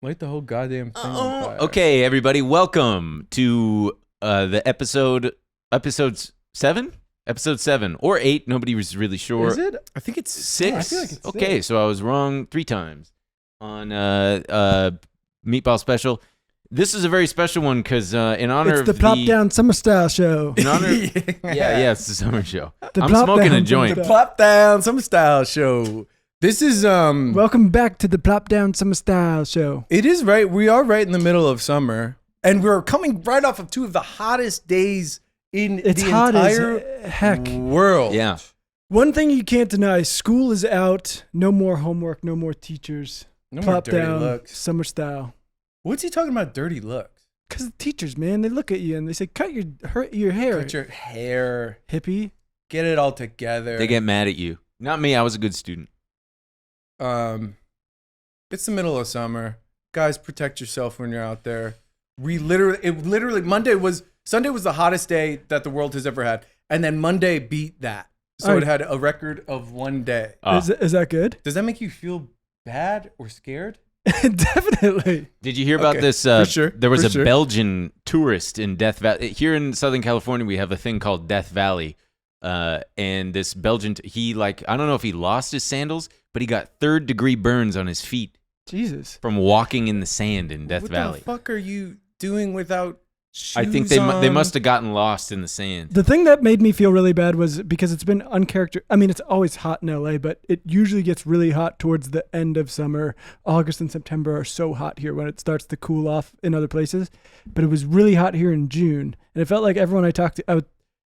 Light the whole goddamn thing on fire. Okay, everybody, welcome to the episodes 7? Episode 7 or 8, nobody was really sure. Is it? I think it's 6. I feel like it's okay, 6. so I was wrong 3 times on Meatball Special. This is a very special one because in honor it's of the Plop Down Summer Style Show. In honor, yeah, it's the summer show. The I'm Plop smoking Down a joint. Summer Plop Down Summer Style Show. This is Welcome back to the Plop Down Summer Style Show. It is right. We are right in the middle of summer, and we're coming right off of 2 of the hottest days in It's the hot entire as heck. world. Yeah. One thing you can't deny: school is out. No more homework. No more teachers. No more Plop dirty Down looks. Summer Style. What's he talking about? Dirty looks. Because the teachers, man, they look at you and they say, "Cut your hair, Cut your hair. hippie." Get it all together. They get mad at you. Not me. I was a good student. It's the middle of summer. Guys, protect yourself when you're out there. Sunday was the hottest day that the world has ever had. And then Monday beat that. So it had a record of 1 day. Is that good? Does that make you feel bad or scared? Definitely. Did you hear about Okay, this? for sure, There was for a sure. Belgian tourist in Death Valley. Here in Southern California, we have a thing called Death Valley. And this Belgian, I don't know if he lost his sandals, but he got 3rd-degree burns on his feet Jesus. from walking in the sand in Death What Valley. the fuck are you doing without shoes I think they on? must have gotten lost in the sand. The thing that made me feel really bad was because it's been I mean, it's always hot in LA, but it usually gets really hot towards the end of summer. August and September are so hot here when it starts to cool off in other places. But it was really hot here in June. And it felt like everyone I talked to, I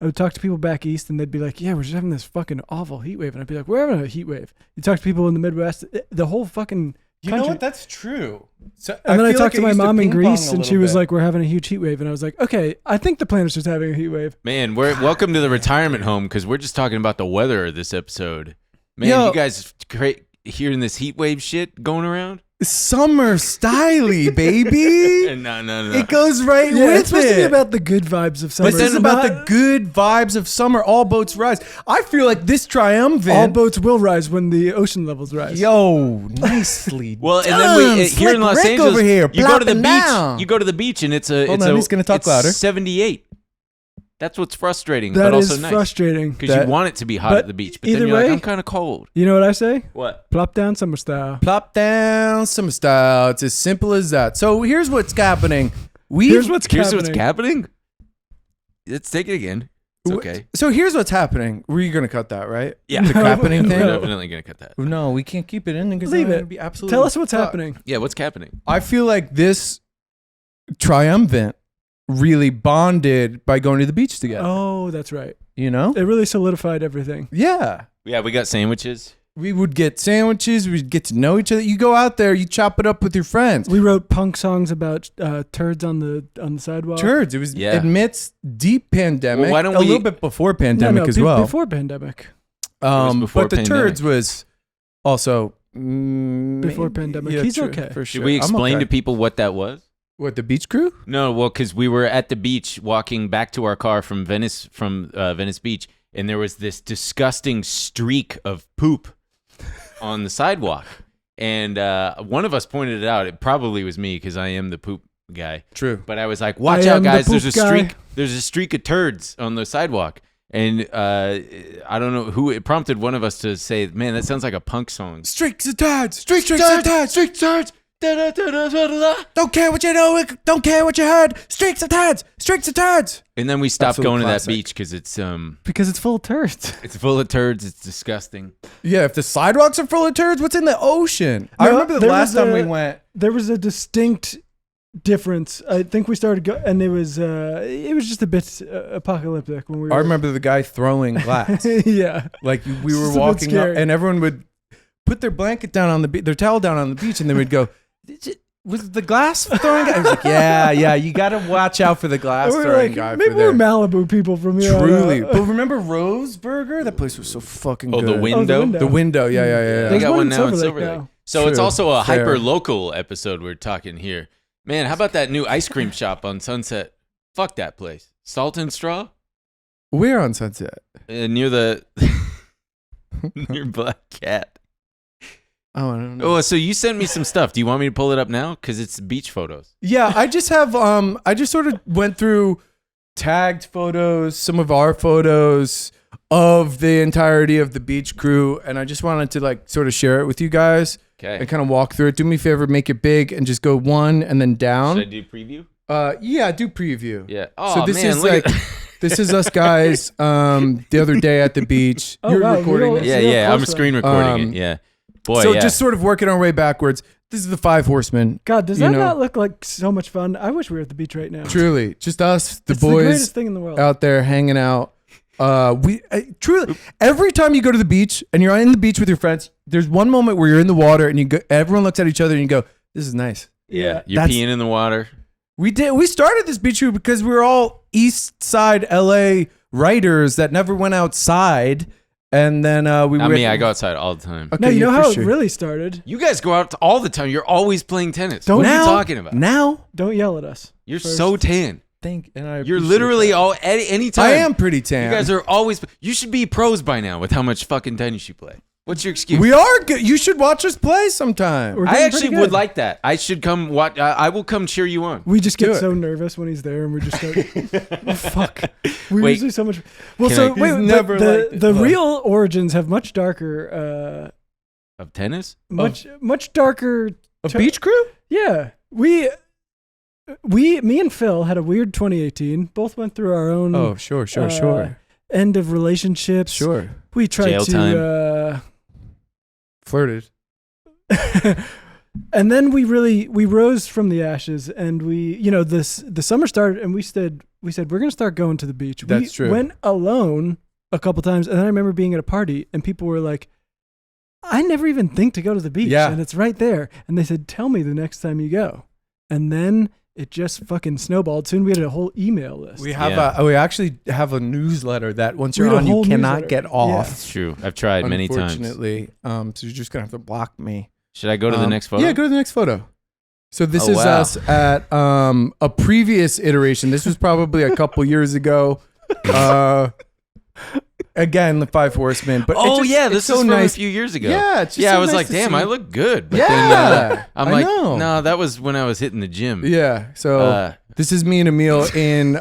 would talk to people back east and they'd be like, yeah, we're just having this fucking awful heat wave. And I'd be like, we're having a heat wave. You talk to people in the Midwest, the whole fucking You country. know what? That's true. So, And then I feel talked like to my used mom in ping pong Greece a and she little was bit. like, we're having a huge heat wave. And I was like, okay, I think the planet's just having a heat wave. Man, welcome to the retirement home because we're just talking about the weather this episode. Man, Yo. you guys hearing this heat wave shit going around? Summer styly, baby. No. It goes right Yeah, with it's supposed to be it. about the good vibes of summer. This is about the good vibes of summer. All boats rise. I feel like this triumvirate. All boats will rise when the ocean levels rise. Yo, nicely. Well, and done. then here Slick in Los Rick Angeles, over here, you go to the plopping beach. down. You go to the beach, and it's a. Hold it's on, a he's gonna talk it's louder. 78. That's what's frustrating, That but also is nice. frustrating. Because you want it to be hot but at the beach, but then either you're like, way- I'm kind of cold. You know what I say? What? Plop down summer style. Plop down summer style. It's as simple as that. So here's what's happening. Here's what's Here's happening. what's happening. Let's take it again. It's okay. So here's what's happening. We're gonna cut that, right? Yeah. The happening We're thing. definitely gonna cut that. No, we can't keep it in because Leave it's it. gonna be absolutely. Tell us what's fucked. happening. Yeah, what's happening? I feel like this triumvirate really bonded by going to the beach together. Oh, that's right. You know? It really solidified everything. Yeah. Yeah, we got sandwiches. We would get sandwiches. We'd get to know each other. You go out there, you chop it up with your friends. We wrote punk songs about turds on the sidewalk. Turds. It was Yeah. amidst deep pandemic. Well, why don't a we- little bit before No, pandemic as well. Before pandemic. was before but the pandemic. turds was also Before pandemic. Yeah, He's true, okay. for sure. Should we I'm explain okay. to people what that was? What, the beach crew? No, well, because we were at the beach walking back to our car from Venice Beach, and there was this disgusting streak of poop on the sidewalk. And one of us pointed it out. It probably was me because I am the poop guy. True. But I was like, "Watch I out, am the guys! There's a poop guy." streak. There's a streak of turds on the sidewalk." And I don't know who it prompted one of us to say, "Man, that sounds like a punk song." Streaks of turds. Streaks of turds. Streaks of turds. Don't care what you know. Don't care what you heard. Streaks of turds. Streaks of turds. And then we stopped Absolute going to that classic. beach because Because it's full of turds. it's full of turds. It's disgusting. Yeah, if the sidewalks are full of turds, what's in the ocean? I No, remember the there last was time we a- went. There was a distinct difference. I think we started and it was just a bit apocalyptic when we were. I remember the guy throwing glass. Yeah. Like we were It's a bit walking up, scary. and everyone would put their blanket down on the their towel down on the beach, and they would go, "Was the glass throwing guy?" I was like, "Yeah, you got to watch out for the glass We were throwing like, guy." maybe for we're there. Malibu people from here. on Truly, out. but remember Rose Burger? That place was so fucking Oh, good. the window. window. The window, yeah. They There's got one one in now in Silver Silver Lake Lake. now. So it's True. also a Fair. hyper local episode we're talking here. Man, how about that new ice cream shop on Sunset? Fuck that place. Salt and Straw? We're on Sunset. Near the near Black Cat. Oh, I don't know. Oh, so you sent me some stuff. Do you want me to pull it up now? Because it's beach photos. Yeah, I just have I just sort of went through tagged photos, some of our photos of the entirety of the beach crew, and I just wanted to like sort of share it with you guys Okay. and kind of walk through it. Do me a favor, make it big and just go one and then down. Should I do preview? Yeah, do preview. Yeah. Oh, So this man, is look like at this is us guys the other day at the beach. Oh, You're wow, recording real- this. Yeah, real yeah. I'm close screen up. recording it. Yeah. Boy, So yeah. just sort of working our way backwards. This is the 5 horsemen. God, does you that know. not look like so much fun? I wish we were at the beach right now. Truly, just us, the It's the boys greatest thing in the world. out there hanging out. Truly, every time you go to the beach and you're in the beach with your friends, there's one moment where you're in the water and you go, everyone looks at each other and you go, "This is nice." yeah. You're That's- peeing in the water. We started this beach crew because we were all East Side LA writers that never went outside, and then we Not were. me. I go outside all the time. Okay, No, you yeah, know for how sure. it really started? You guys go out all the time. You're always playing tennis. Don't What are now, you talking about? Now, Don't yell at us. You're first. so tan. and I You're appreciate literally that. all anytime. I am pretty tan. You guys are always. You should be pros by now with how much fucking tennis you play. What's your excuse? We are good. You should watch us play sometime. We're I getting actually pretty would good. like that. I should come watch. I will come cheer you on. We just Do get it. so nervous when he's there, and we're just like, oh, "Fuck." We're Wait. usually so much. Well, Can so I- wait, He's but never liked it. the What? real origins have much darker, Of tennis? much darker. A beach crew? Yeah, me and Phil had a weird 2018. Both went through our own. Oh, sure. End of relationships. Sure. We tried Jail to. Flirted. And then we rose from the ashes, and the summer started, and we said we're gonna start going to the beach. That's we true. Went alone a couple times, and then I remember being at a party, and people were like, "I never even think to go to the beach, Yeah. and it's right there." And they said, "Tell me the next time you go." And then it just fucking snowballed. Soon we had a whole email list. We have we actually have a newsletter that once you're We had a on, you whole cannot newsletter. get off. It's true. I've tried many times. Unfortunately, so you're just gonna have to block me. Should I go to the next photo? Yeah, go to the next photo. So this Oh, is wow. us at a previous iteration. This was probably a couple years ago. Again, the 5 horsemen. But Oh it just, yeah, it's this so is from nice. a few years ago. Yeah, it's just yeah. so I was nice like, to damn, see. I look good. But Yeah, then, I'm I like, know. no, that was when I was hitting the gym. Yeah. So Uh, this is me and Emil in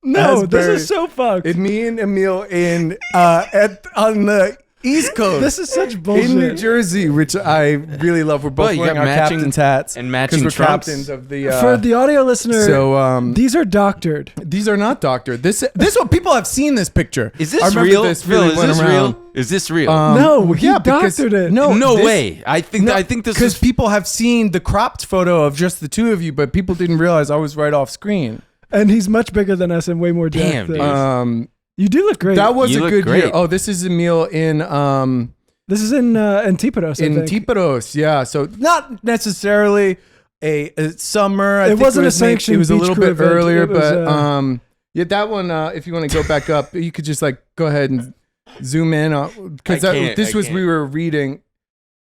no, this Asbury. is so fucked. Me and Emil in on the East Coast. This is such bullshit. in New Jersey, which I really love. We're both Well, you wearing got our matching- captain's hats and matching because we're trunks. captains of the. For the audio listener, so these are doctored. these are not doctored. This what people have seen this picture. Is I this remember real? This Phil, really is went this around. real? Is this real? No, he because- doctored it. No, no this- way. I think this because is. people have seen the cropped photo of just the two of you, but people didn't realize I was right off screen. And he's much bigger than us and way more jacked Damn, than dude. us. You do look great. That was You a look good great. year. Oh, this is Emil in This is in Antipados, I in think. Tiparos, yeah. So not necessarily a summer. I It think wasn't a maybe- sanctioned It was a beach little crew bit event. earlier, It was, but yeah, that one. If you want to go back up, you could just like go ahead and zoom in because I can't, this I was can't. we were reading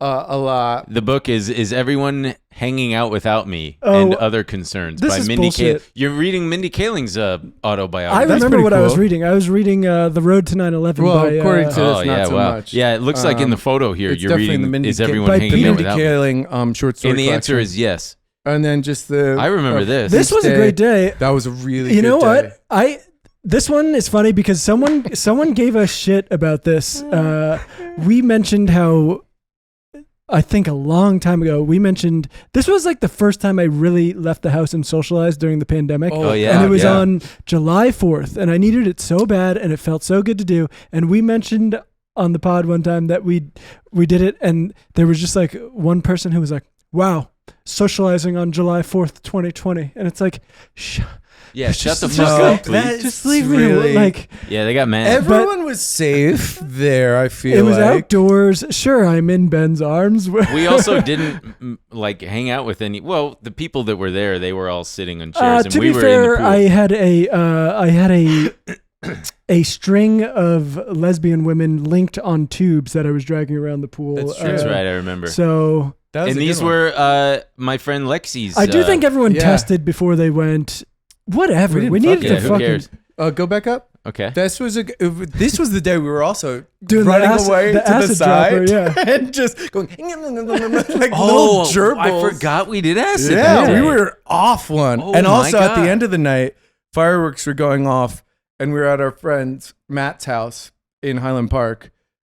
a lot. The book is Everyone Hanging Out Without Me Oh, and Other Concerns this by is Mindy bullshit. Kaling. You're reading Mindy Kaling's autobiography. I That's remember pretty what I was cool. reading. I was reading The Road to 9/11 Well, by according to- Oh It's not yeah, so wow. much. Yeah, it looks like in the photo here It's you're definitely in the reading Mindy Is Ka- Everyone by Hanging Peter Out Mindy Without Me? Kaling short story And the answer collection. is yes. and then just the. I remember this. This was a day. great day. That was a really. You good know day. what? This one is funny because someone gave us shit about this. We mentioned how I think a long time ago we mentioned this was like the first time I really left the house and socialized during the pandemic. Oh, yeah. And it was yeah. on July 4th, and I needed it so bad, and it felt so good to do. And we mentioned on the pod one time that we did it, and there was just like one person who was like, "Wow, socializing on July 4th, 2020," and it's like, Yeah, shut the just fuck like up, please. that- just leave me really- like. Yeah, they got mad. Everyone was safe there. I feel It was like. outdoors. Sure, I'm in Ben's arms. We also didn't like hang out with any. Well, the people that were there, they were all sitting on chairs, and to we be were fair, in the pool. I had a string of lesbian women linked on tubes that I was dragging around the pool. That's true. That's right, I remember. So That was And a these good one. were my friend Lexi's. I do think everyone yeah. tested before they went. Whatever. We didn't We fuck needed it. to yeah, who fucking. cares? Go back up. Okay. This was the day we were also Doing running the away to the acid side, dropper, yeah. and just going like little gerbils. I forgot we did acid. Yeah, that we day. were off one. Oh And my also at God. the end of the night, fireworks were going off, and we were at our friend Matt's house in Highland Park,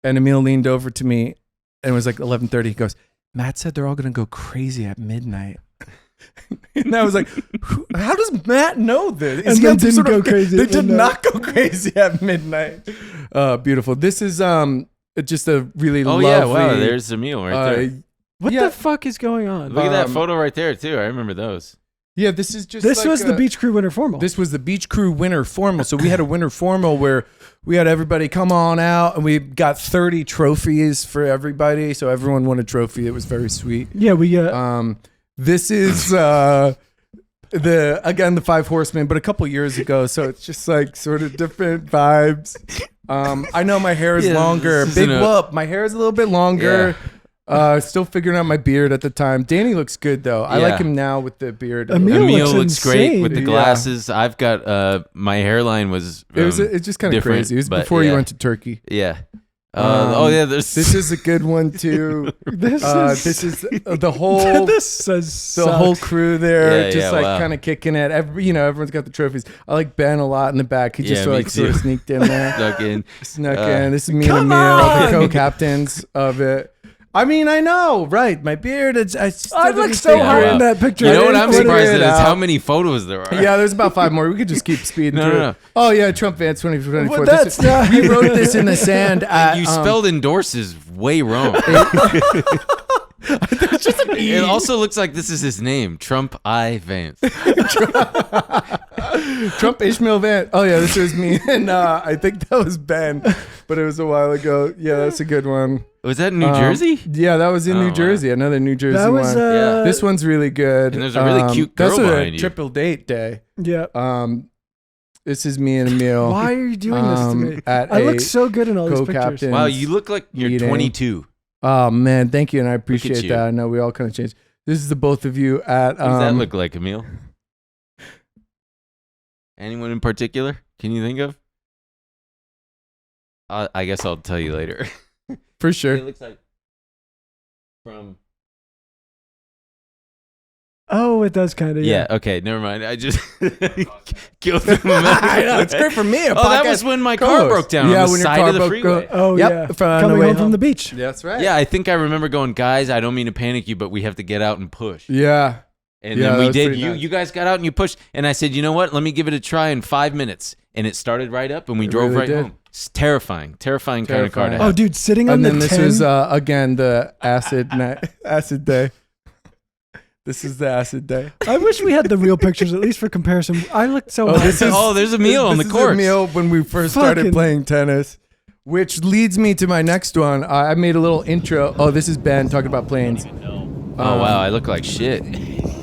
and Emil leaned over to me, and it was like 11:30. He goes, "Matt said they're all gonna go crazy at midnight." And I was like, "How does Matt know this?" And he they on some didn't sort go of- crazy They at did midnight. not go crazy at midnight. Beautiful. This is just a really Oh lovely. yeah, wow. There's Emil right there. What Yeah. the fuck is going on? Look at that photo right there too. I remember those. Yeah, this is just. This like was the Beach Crew Winter Formal. This was the Beach Crew Winter Formal. So we had a Winter Formal where we had everybody come on out, and we got 30 trophies for everybody. So everyone won a trophy. It was very sweet. Yeah, we This is the Five Horsemen, but a couple years ago. So it's just like sort of different vibes. I know my hair is Yeah, longer. this Big isn't whoop. My hair is a little bit longer. Still figuring out my beard at the time. Danny looks good though. I like Yeah. him now with the beard. Emil Emil looks looks great insane. with the Yeah. glasses. I've got my hairline was. It's just kind of different, crazy. It was but before you yeah. went to Turkey. Yeah. This is a good one too. this This is the whole the whole crew there, Yeah, just yeah, like wow. kind of kicking it. Everyone's got the trophies. I like Ben a lot in the back. He just Yeah, me sort of too. sneaked in there. Snuck in. Snuck in. This is me and Come Emil, the on! co-captains of it. I mean, I know, right? My beard. I look so hard wow. in that picture. You know what I'm Figure surprised it at is out. how many photos there are. Yeah, there's about 5 more. We could just keep speeding No, through. no, no. Oh yeah, Trump Vance 2024. Well, that's not- We wrote this in the sand. At, You spelled endorses way wrong. It also looks like this is his name, Trump I Vance. Trump Ishmael Vance. Oh yeah, this was me, and I think that was Ben, but it was a while ago. Yeah, that's a good one. Was that in New Jersey? Yeah, that was in Oh, New wow. Jersey. Another New Jersey That was one. Yeah. This one's really good. And there's a really cute girl that's behind a you. triple date day. Yeah. This is me and Emil. Why are you doing this to me? At I a look so good in all these pictures. co-captain. Wow, you look like you're Eating. 22. Oh man, thank you, and I appreciate you. that. I know we all kind of changed. This is the both of you at. What does that look like, Emil? Anyone in particular? Can you think of? I guess I'll tell you later. For sure. It looks like from. Oh, it does kind of. Yeah. Okay. Never mind. I just killed him. I know, it's great for me. a Oh, that podcast was when my car co-host. broke down Yeah, on the when your side car of the broke- freeway. Oh Yep, yeah. on the Coming way home from home. the beach. That's right. Yeah, I think I remember going, guys, I don't mean to panic you, but we have to get out and push. Yeah. And Yeah, then that we was did. pretty You nice. you guys got out and you pushed. And I said, you know what? Let me give it a try in 5 minutes. And it started right up, and we It drove really right did. home. It's terrifying kind of car to Terrifying. have. Oh, dude, sitting on And the then this 10. was again the acid night, acid day. This is the acid day. I wish we had the real pictures, at least for comparison. I looked so hot. this is- Oh, there's a meal on the This is court. Emil when we first started Fucking- playing tennis, which leads me to my next one. I made a little intro. Oh, this is Ben talking about planes. Oh, wow. I look like shit.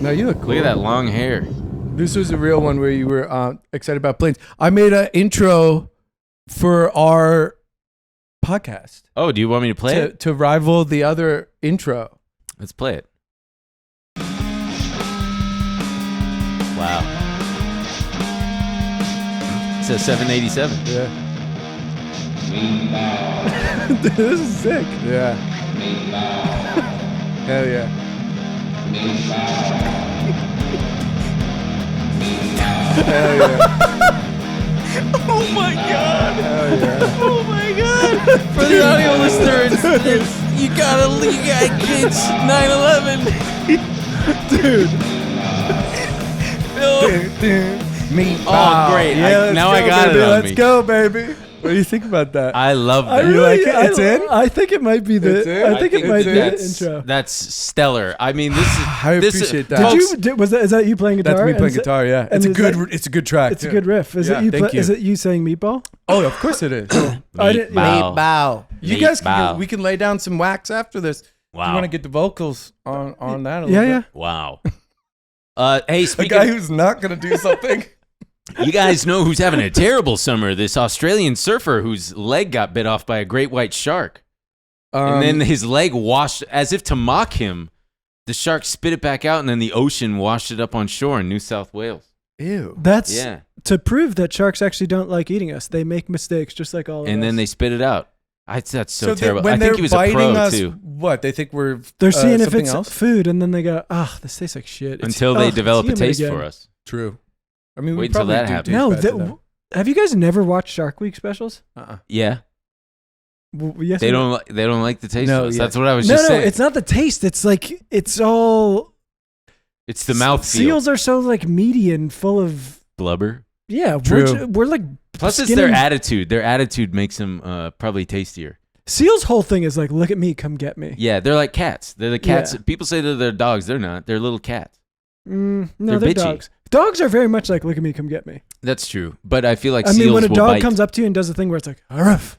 No, you look cool. Look at that long hair. This was a real one where you were excited about planes. I made an intro for our podcast Oh, do you want me to play it? to rival the other intro. Let's play it. Wow. It says 787. Yeah. This is sick. Yeah. Hell yeah. Hell yeah. Oh my god! Hell yeah. Oh my god! For the audio listener, it's you got kids 9/11. dude. Me. Oh, great. Now I got baby. it on Let's me. go, baby. What do you think about that? I love I that. You like it? It's in? I think it might be It's the. in? I think I it might think be the that's- intro. That's stellar. I mean, this is. I this appreciate that. Did folks, you? Is that you playing guitar? That's me And playing is it- guitar. Yeah, and it's a is good. that- It's a good track. It's a good riff. Is Yeah, it you? thank you. Is it you saying meatball? Oh, of course it is. I didn't- Meatball. Bow. You Meat guys, bow. we can lay down some wax after this. If Wow. you want to get the vocals on that a little Yeah, bit. yeah. Wow. Hey, A speaking. guy who's not gonna do something. You guys know who's having a terrible summer? This Australian surfer whose leg got bit off by a great white shark. And then his leg washed, as if to mock him, the shark spit it back out, and then the ocean washed it up on shore in New South Wales. Ew. That's Yeah. to prove that sharks actually don't like eating us. They make mistakes just like all of us. And then they spit it out. That's so terrible. When I think he was a biting pro us, too. what they think we're they're seeing if something it's else? food, and then they go, this tastes like shit. Until they develop a it's taste human for again. us. True. I mean, Wait we until probably that do happens. taste No, bad to them. have you guys never watched Shark Week specials? Yeah. Yes. They don't like the taste No, of us. yeah. That's what I was No, just saying. it's not the taste. It's like it's all. It's the mouthfeel. Seals are so like meaty and full of. Blubber. Yeah, True. we're like. Plus, it's skinny- their attitude. Their attitude makes them probably tastier. Seals' whole thing is like, look at me, come get me. Yeah, they're like cats. They're the cats. Yeah. People say they're dogs. They're not. They're little cats. No, They're they're bitchy. dogs. Dogs are very much like, look at me, come get me. That's true. But I feel like I seals mean, when a will dog bite. comes up to you and does a thing where it's like, ruff,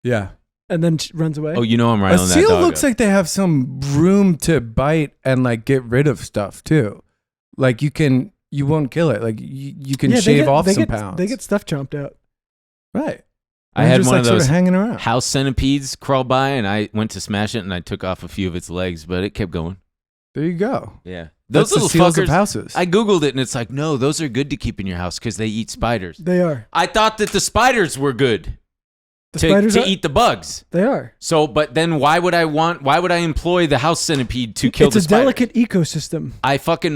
Yeah. and then runs away. Oh, you know I'm right A on that seal dog. looks like they have some room to bite and like get rid of stuff too. Like you won't kill it. Like you can Yeah, shave off they some get, pounds. They get stuff chomped out. right. I They're had just one like of sort those hanging around. house centipedes crawl by, and I went to smash it, and I took off a few of its legs, but it kept going. There you go. Yeah. That's Those little the seals fuckers. of houses. I Googled it, and it's like, no, those are good to keep in your house because they eat spiders. They are. I thought that the spiders were good The to spiders are, eat the bugs. They are. So, but then why would I employ the house centipede to kill It's the a spider? delicate ecosystem.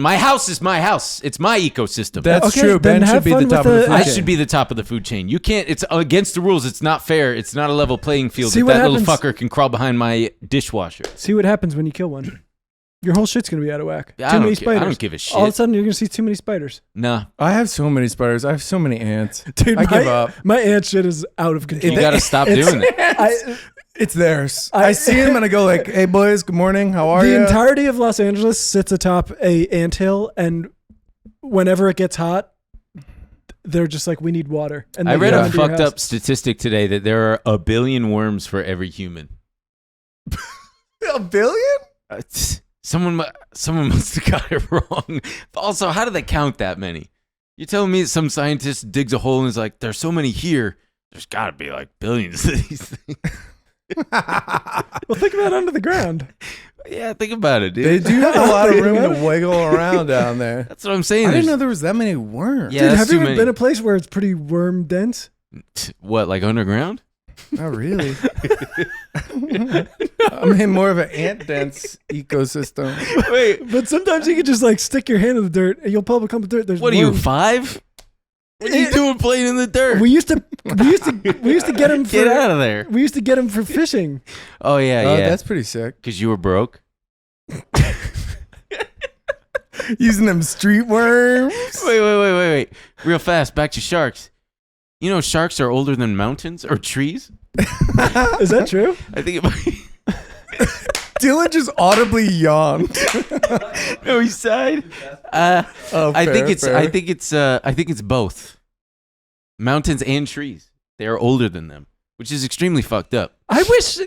My house is my house. It's my ecosystem. That's Okay, true. then Ben should have be the fun top with of the the- food I chain. should be the top of the food chain. You can't. It's against the rules. It's not fair. It's not a level playing field. See That, what that little happens- fucker can crawl behind my dishwasher. See what happens when you kill one. Your whole shit's gonna be out of whack. I Too many don't spiders. I don't give a shit. All of a sudden, you're gonna see too many spiders. Nah. I have so many spiders. I have so many ants. Dude, I give up. My ant shit is out of control. You got to stop doing that. It's theirs. I- I see them and I go like, "Hey boys, good morning. How are The you?" entirety of Los Angeles sits atop a anthill, and whenever it gets hot, they're just like, we need water. And I they read go a into your fucked house. up statistic today that there are 1 billion worms for every human. 1 billion? Someone must have got it wrong. Also, how do they count that many? You're telling me that some scientist digs a hole and is like, there's so many here. There's got to be like billions of these things. Well, think about under the ground. Yeah, think about it, dude. They do have a lot of room Yeah. to wiggle around down there. That's what I'm saying. I didn't There's- know there was that many worms. Yeah, Dude, that's have you too ever many. been a place where it's pretty worm dense? What, like underground? Not really. I'm in more of an ant dense ecosystem. Wait, But sometimes you can just like stick your hand in the dirt and you'll pull up a couple of dirt. There's what are you, worms. 5? What are you doing playing in the dirt? We used to get them for Get out of there. We used to get them for fishing. Oh, yeah, Oh, yeah. that's pretty sick. Because you were broke? Using them street worms. Wait. Real fast, back to sharks. You know, sharks are older than mountains or trees? Is that true? I think it might. Dylan just audibly yawned. No, he sighed. Oh, I think fair. it's both. Mountains and trees. They are older than them, which is extremely fucked up. I wish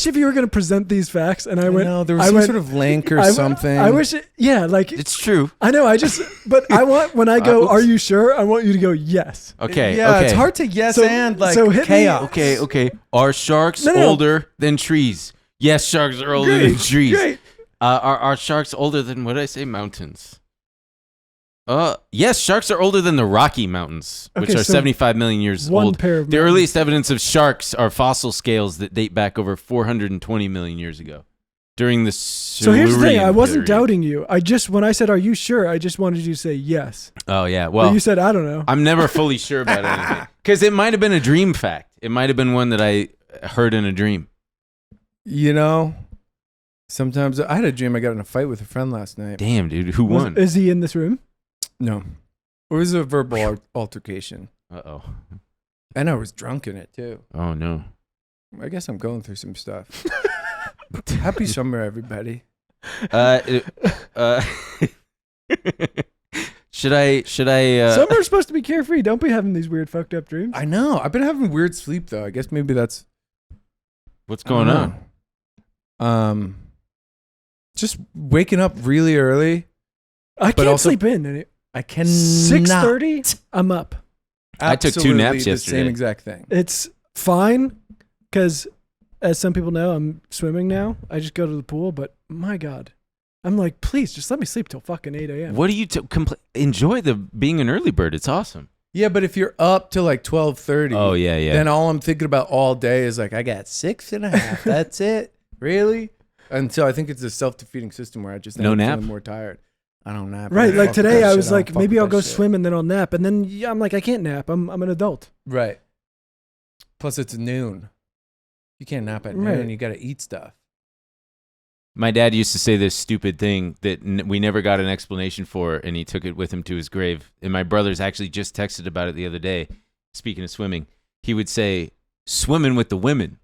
if you were going to present these facts and I went, No, there was I some went- sort of link or I- something. I wish, like It's true. I know. But I want when I go, Oops. are you sure? I want you to go yes. Okay. Yeah, okay. it's hard to yes So- and like so hit me- chaos. Okay. Are sharks No. older than trees? Yes, sharks are older than trees. Great. Are sharks older than, what did I say, mountains? Yes, sharks are older than the Rocky Mountains, which Okay, are so 75 million years One old. pair of The mountains. earliest evidence of sharks are fossil scales that date back over 420 million years ago, during the So here's the thing. Silurian I wasn't period. doubting you. When I said, "Are you sure?" I just wanted you to say yes. Oh yeah, But well, you said, "I don't know." I'm never fully sure about anything because it might have been a dream fact. It might have been one that I heard in a dream. You know, sometimes I had a dream I got in a fight with a friend last night. Damn, dude, who won? Is he in this room? No. It was a verbal altercation. Uh-oh. And I was drunk in it too. Oh no. I guess I'm going through some stuff. Happy summer, everybody. Should I? Some are supposed to be carefree. Don't be having these weird fucked up dreams. I know. I've been having weird sleep though. I guess maybe that's What's going I don't on? know. Just waking up really early. I But can't also- sleep in. I can 6:30, I'm up. I took 2 naps yesterday. Same exact thing. It's fine because, as some people know, I'm swimming now. I just go to the pool, but my God, I'm like, please, just let me sleep till fucking 8 a.m. What do you enjoy being an early bird? It's awesome. Yeah, but if you're up to like 12:30, Oh yeah, yeah. then all I'm thinking about all day is like, I got 6.5. That's it? Really? Until I think it's a self-defeating system where I just end No up nap? feeling more tired. I don't nap. Right, I like fuck with today, that I shit. was don't like, fuck maybe with I'll that go shit. swim and then I'll nap, and then I'm like, I can't nap. I'm an adult. Right. Plus, it's noon. You can't nap at Right. noon. You got to eat stuff. My dad used to say this stupid thing that we never got an explanation for, and he took it with him to his grave. And my brothers actually just texted about it the other day. Speaking of swimming, he would say, "Swimming with the women."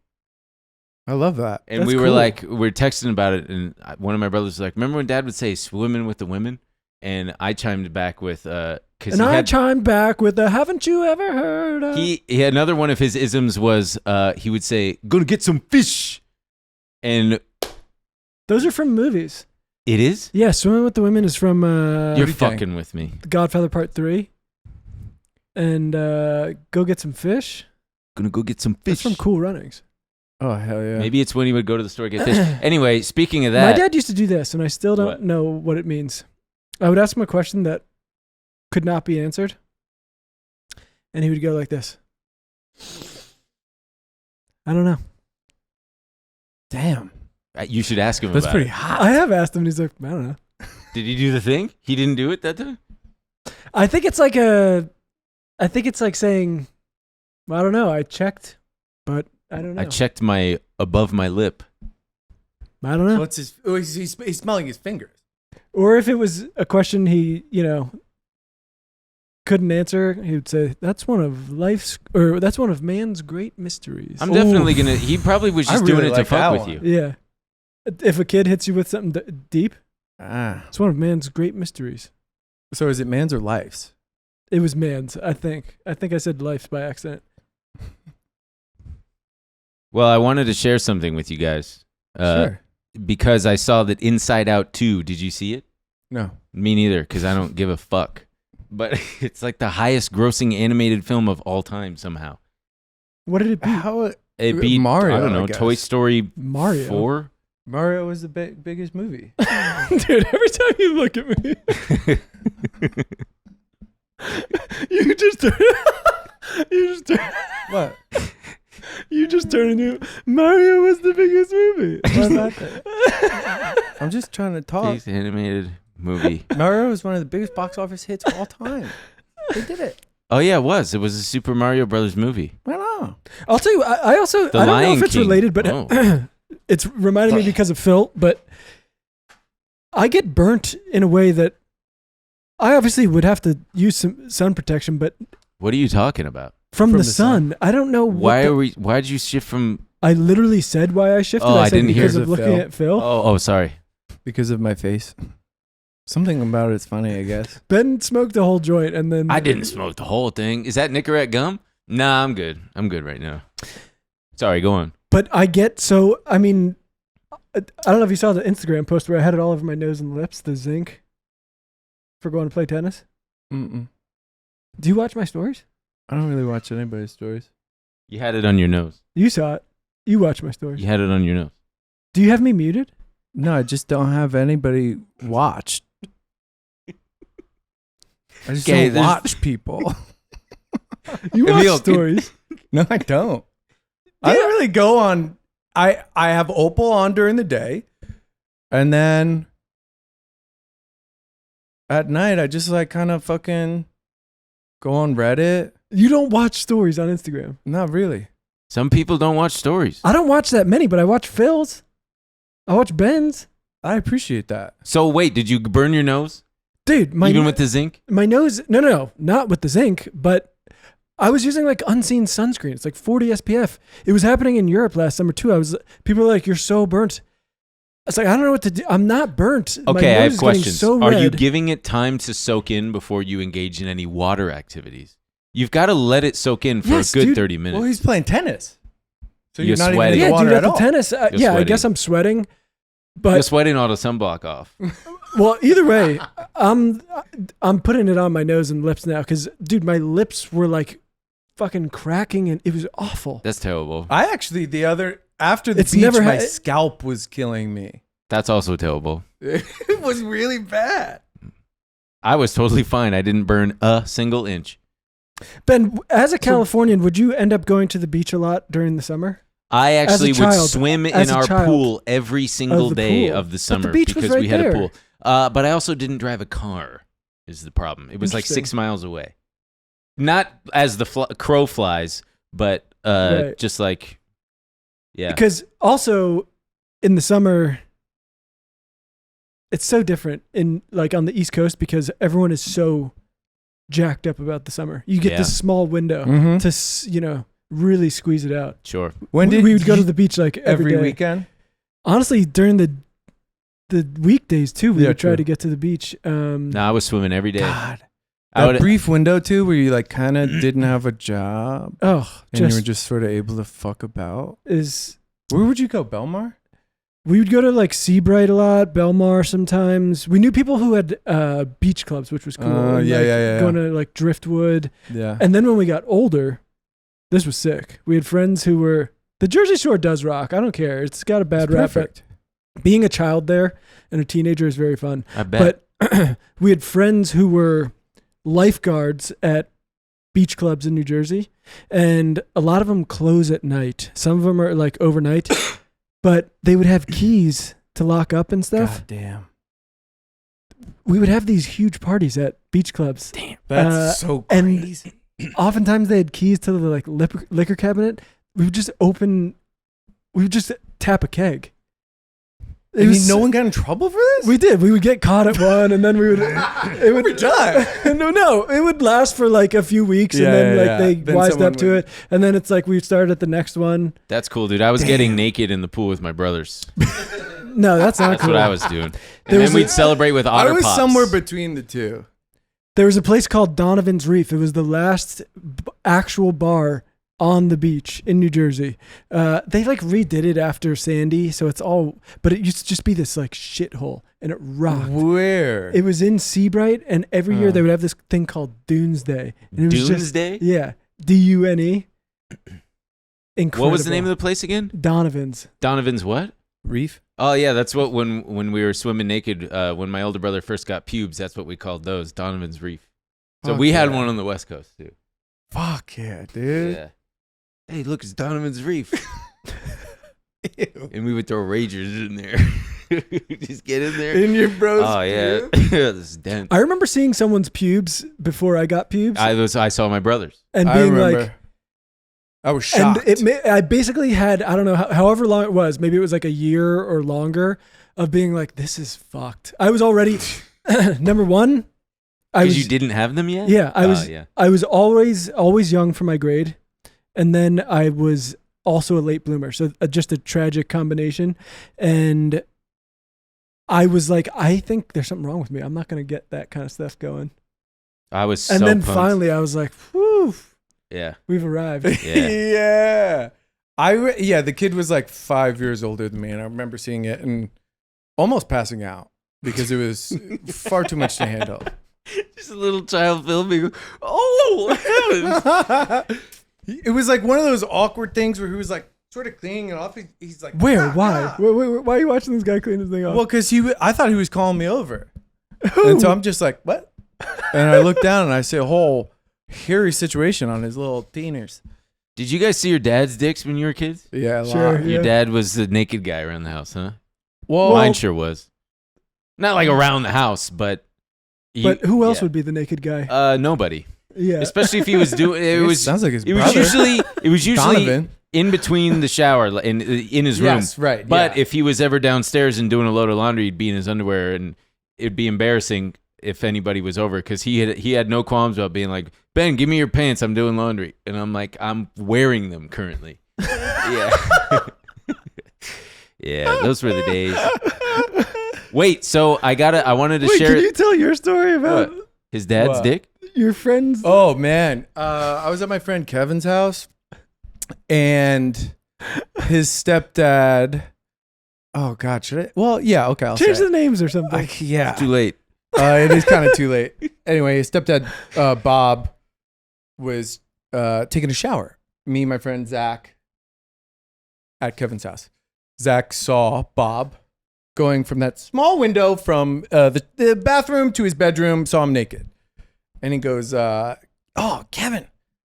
I love that. And That's we were cool. like, we're texting about it, and one of my brothers was like, "Remember when Dad would say swimming with the women?" And I chimed back with, because And I chimed back with the, haven't you ever heard of? he had another one of his isms was he would say, "Gonna get some fish," and Those are from movies. it is. Yeah, Swimming with the Women is from You're do you think? fucking with me. Godfather Part 3. And Go Get Some Fish. Gonna go get some That's fish. from Cool Runnings. Oh, hell yeah. Maybe it's when he would go to the store to get fish. Anyway, speaking of that, My dad used to do this, and I still don't What? know what it means. I would ask him a question that could not be answered, and he would go like this. I don't know. Damn. you should ask him That's about pretty it. hot. I have asked him, and he's like, I don't know. Did he do the thing? He didn't do it that time? I think it's like saying, well, I don't know. I checked, but I don't know. I checked my above my lip. I don't know. What's his? Oh, he's smelling his fingers. Or if it was a question he, couldn't answer, he would say, that's one of man's great mysteries. I'm definitely gonna. He probably was I just really doing it to like fuck that with one. you. Yeah. If a kid hits you with something deep, Ah. it's one of man's great mysteries. So is it man's or life's? It was man's, I think. I think I said life's by accident. Well, I wanted to share something with you guys. Sure. Because I saw that Inside Out 2. Did you see it? No. Me neither, because I don't give a fuck. But it's like the highest grossing animated film of all time somehow. What did it be? How It beat Mario, I don't know, I guess. Toy Story Mario. 4. Mario was the biggest movie. Dude, every time you look at me, you just turn, What? you just turn into Mario was the biggest movie. I'm just trying to talk. Biggest animated movie. Mario was one of the biggest box office hits of all time. They did it. Oh yeah, it was. It was a Super Mario Brothers movie. I know. I'll tell you, I also, The I don't know Lion if it's King. related, but Oh. it's reminded me because of Phil, but I get burnt in a way that I obviously would have to use some sun protection, but What are you talking about? from the the sun, I don't know Why'd you shift from I literally said why I shifted. Oh, I said didn't hear because the of looking Phil. at Phil. Oh, sorry. Because of my face. Something about it's funny, I guess. Ben smoked the whole joint, and then I didn't smoke the whole thing. Is that Nicorette gum? Nah, I'm good. I'm good right now. Sorry, go on. But I get so. I mean, I don't know if you saw the Instagram post where I had it all over my nose and lips, the zinc for going to play tennis. Mm-mm. Do you watch my stories? I don't really watch anybody's stories. You had it on your nose. You saw it. You watch my stories. You had it on your nose. Do you have me muted? No, I just don't have anybody watched. I just Okay, don't there's- watch people. You Emil, watch stories. No, I don't. I don't really go on. I have Opal on during the day, and then at night I just like kind of fucking go on Reddit. You don't watch stories on Instagram. Not really. Some people don't watch stories. I don't watch that many, but I watch Phil's. I watch Ben's. I appreciate that. So wait, did you burn your nose? Dude, Even with the zinc? my nose. No, not with the zinc, but I was using like unseen sunscreen. It's like 40 SPF. It was happening in Europe last summer too. People were like, "You're so burnt." It's like I don't know what to do. I'm not burnt. My Okay, I nose have is getting questions. So Are you red. giving it time to soak in before you engage in any water activities? You've got to let it soak in for Yes, a good dude. 30 minutes. Well, he's playing tennis, so You're you're not sweating. even in Yeah, the water dude, at at the all. tennis. You're Yeah, I guess sweating. I'm sweating. You're But sweating all the sunblock off. well, either way, I'm putting it on my nose and lips now because, dude, my lips were like fucking cracking and it was awful. That's terrible. I actually after the It's beach, never my had- scalp was killing me. That's also terrible. It was really bad. I was totally fine. I didn't burn a single inch. Ben, as a Californian, would you end up going to the beach a lot during the summer? I actually would child, swim in as a our child. pool every single the day pool. of the But the summer beach was because right we had there. a pool. But I also didn't drive a car is the problem. It was like Interesting. 6 miles away. Not as the crow flies, but Right. just like, yeah. Because also in the summer, it's so different in like on the East Coast because everyone is so jacked up about the summer. You get Yeah. this small window Mm-hmm. to really squeeze it out. Sure. When we did would go to you- the beach like every day. weekend? Honestly, during the weekdays too, we Yeah, would try true. to get to the beach. No, I was swimming every day. God, I that would, brief window too, where you like kind of didn't have a job Oh, and you were just just sort of able to fuck about. is Where would you go, Belmar? we would go to like Seabright a lot, Belmar sometimes. We knew people who had beach clubs, which was cool. and, Yeah, like, yeah. Going to like Driftwood. Yeah. And then when we got older, this was sick. We had friends who were the Jersey Shore does rock. I don't care. It's got a bad It's rap. But perfect. being a child there and a teenager is very fun. I bet. But we had friends who were lifeguards at beach clubs in New Jersey, and a lot of them close at night. Some of them are like overnight, but they would have keys to lock up and stuff. God damn. We would have these huge parties at beach clubs. Damn. That's so and- crazy. Oftentimes they had keys to the like liquor cabinet. We would just tap a keg. I mean, no one got in trouble for this? We did. We would get caught at one, and then we would. It would die. No. It would last for like a few weeks, Yeah, and then yeah, like yeah. they Then wised someone up to would- it, and then it's like we started at the next one. That's cool, dude. I was getting naked in the pool with my brothers. No, that's not That's cool. what I was doing. And There was then we'd celebrate with I Otter was Pops. somewhere between the two. There was a place called Donovan's Reef. It was the last actual bar on the beach in New Jersey. They like redid it after Sandy, so it's all. But it used to just be this like shithole, and it rocked. Where? It was in Seabright, and every year Oh. they would have this thing called Doomsday. And it was just, Doomsday? yeah, DUNE. Incredible. What was the name of the place again? Donovan's? Donovan's what? Reef? Oh yeah, that's what when we were swimming naked, when my older brother first got pubes, that's what we called those, Donovan's Reef. So Fuck we had yeah. one on the West Coast too. Fuck yeah, dude. Yeah. Hey, look, it's Donovan's Reef. Ew. And we would throw ragers in there. Just get in there. In your bros. Oh yeah. pube? This is dense. I remember seeing someone's pubes before I got pubes, I saw my brothers. and I being remember. like, I was and shocked. I basically had, I don't know, however long it was, maybe it was like a year or longer of being like, this is fucked. I was already, number one, I Because was, you didn't have them yet? yeah, Yeah. I was always young for my grade. And then I was also a late bloomer. So just a tragic combination. And I was like, I think there's something wrong with me. I'm not going to get that kind of stuff going. I was so And then pumped. finally I was like, whew, Yeah. we've arrived. Yeah. Yeah. The kid was like 5 years older than me, and I remember seeing it and almost passing out because it was far too much to handle. Just a little child filming. Oh, heavens. It was like one of those awkward things where he was like sort of cleaning it off. He's like, Where? "Ah, Why? ah." Why are you watching this guy clean his thing off? Well, because I thought he was calling me over, Who? and so I'm just like, what? And I look down and I see a whole hairy situation on his little teeners. Did you guys see your dad's dicks when you were kids? Yeah, a Sure. lot. Yeah. Your dad was the naked guy around the house, huh? Well, Mine sure was. Not like around the house, but. But who else yeah. would be the naked guy? Nobody. Yeah. Especially if he was doing it. Was sounds like his it was brother. usually Donovan. in between the shower in his room. Yes, right. But yeah. if he was ever downstairs and doing a load of laundry, he'd be in his underwear, and it'd be embarrassing if anybody was over because he had no qualms about being like, Ben, give me your pants. I'm doing laundry, and I'm like, I'm wearing them currently. Yeah, yeah, those were the days. Wait, so I wanted to Wait, share can you tell your story about What? His dad's What? dick. your friends? Oh man, I was at my friend Kevin's house, and his stepdad. Oh God, should I? Well, yeah, okay, I'll Change say. the names or something. Yeah, Too late. it is kind of too late. Anyway, his stepdad Bob was taking a shower. Me and my friend Zach at Kevin's house. Zach saw Bob going from that small window from the bathroom to his bedroom, saw him naked. And he goes, oh, Kevin,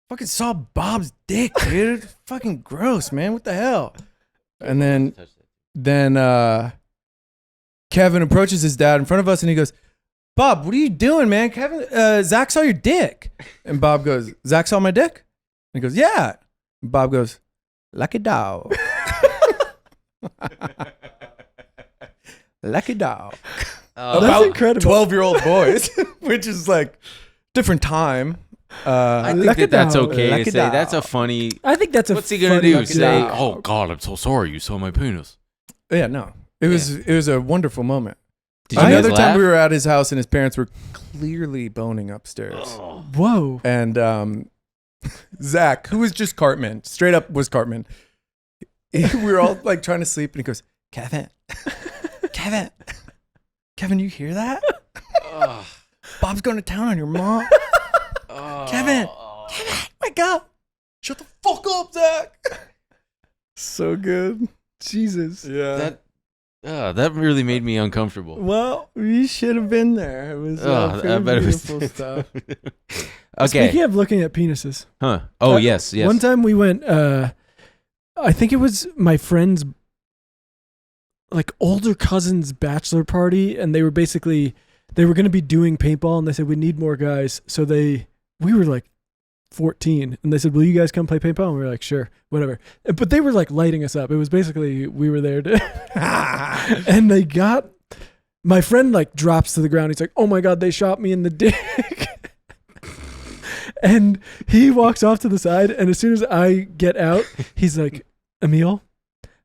fucking saw Bob's dick, dude. Fucking gross, man. What the hell? And then Kevin approaches his dad in front of us and he goes, Bob, what are you doing, man? Kevin, Zach saw your dick. And Bob goes, Zach saw my dick? And he goes, yeah. And Bob goes, lucky dog. Lucky dog. That's incredible. 12-year-old boys, which is like different time. I think that's okay to say. That's a funny. I think that's a. What's he gonna do? Say, dog. "Oh God, I'm so sorry. You saw my penis." Yeah, no. It was a wonderful moment. Did you Another guys time laugh? we were at his house and his parents were clearly boning upstairs. Whoa. And Zach, who was just Cartman, straight up was Cartman. We were all like trying to sleep and he goes, Kevin, you hear that? Bob's going to town on your mom. Kevin, wake up. Shut the fuck up, Zach. So good. Jesus. Yeah. That really made me uncomfortable. Well, we should have been there. It was I bet it was beautiful stuff. Okay. Speaking of looking at penises. Huh. Oh, yes. One time we went, I think it was my friend's like older cousin's bachelor party, and they were going to be doing paintball, and they said, we need more guys. So we were like 14, and they said, will you guys come play paintball? And we were like, sure, whatever. But they were like lighting us up. It was basically, we were there to, and my friend like drops to the ground. He's like, oh my God, they shot me in the dick. And he walks off to the side, and as soon as I get out, he's like, Emil,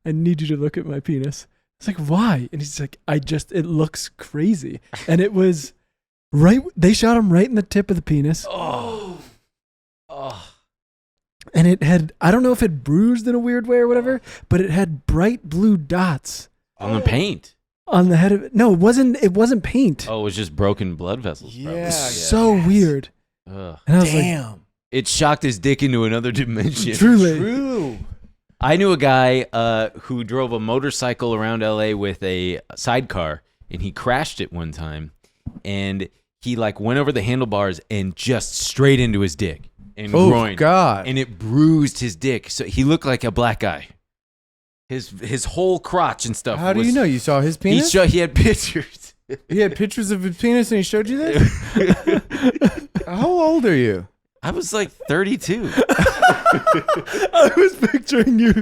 I need you to look at my penis. It's like, why? And he's like, it looks crazy. And it was they shot him right in the tip of the penis. Oh. And it had, I don't know if it bruised in a weird way or whatever, but it had bright blue dots On the paint. on the head of it. No, it wasn't paint. Oh, it was just broken blood vessels. Probably. Yeah. So weird. Ugh. And I was like, Damn. It shocked his dick into another dimension. truly. True. I knew a guy who drove a motorcycle around LA with a sidecar, and he crashed it one time, and he like went over the handlebars and just straight into his dick and groin. Oh God. And it bruised his dick. So he looked like a black guy. His whole crotch and stuff. How do you know? You saw his penis? He had pictures. He had pictures of his penis and he showed you this? How old are you? I was like 32 I was picturing you.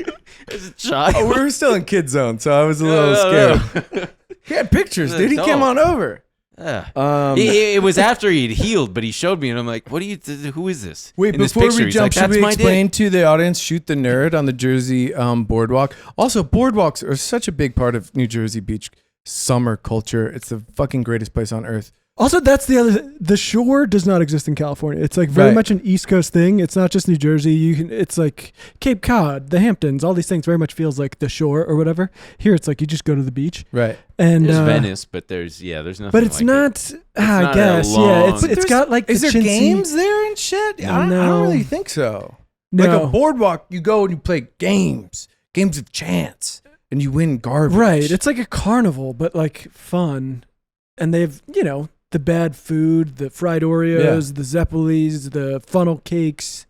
as a child. Oh, we were still in kid zone, so I was a little scared. He had pictures, dude. He came on over. It was after he'd healed, but he showed me, and I'm like, "What do you? Who is this?" Wait, In this before picture, we he's jump, like, should "That's we my explain dick." to the audience, Shoot the Nerd on the Jersey Boardwalk? Also, boardwalks are such a big part of New Jersey beach summer culture. It's the fucking greatest place on earth. Also, that's the shore does not exist in California. It's like very Right. much an East Coast thing. It's not just New Jersey. It's like Cape Cod, the Hamptons, all these things very much feels like the shore or whatever. Here, it's like you just go to the beach. Right. And There's Venice, but there's nothing. but it's like not. It. I not a guess long- yeah. It's got like Is the there chintzy- games there and shit? I don't No. really think so. No. Like a boardwalk, you go and you play games of chance, and you win garbage. Right. It's like a carnival, but like fun. And they've, the bad food, the fried Oreos, the Zeppelis, the funnel cakes,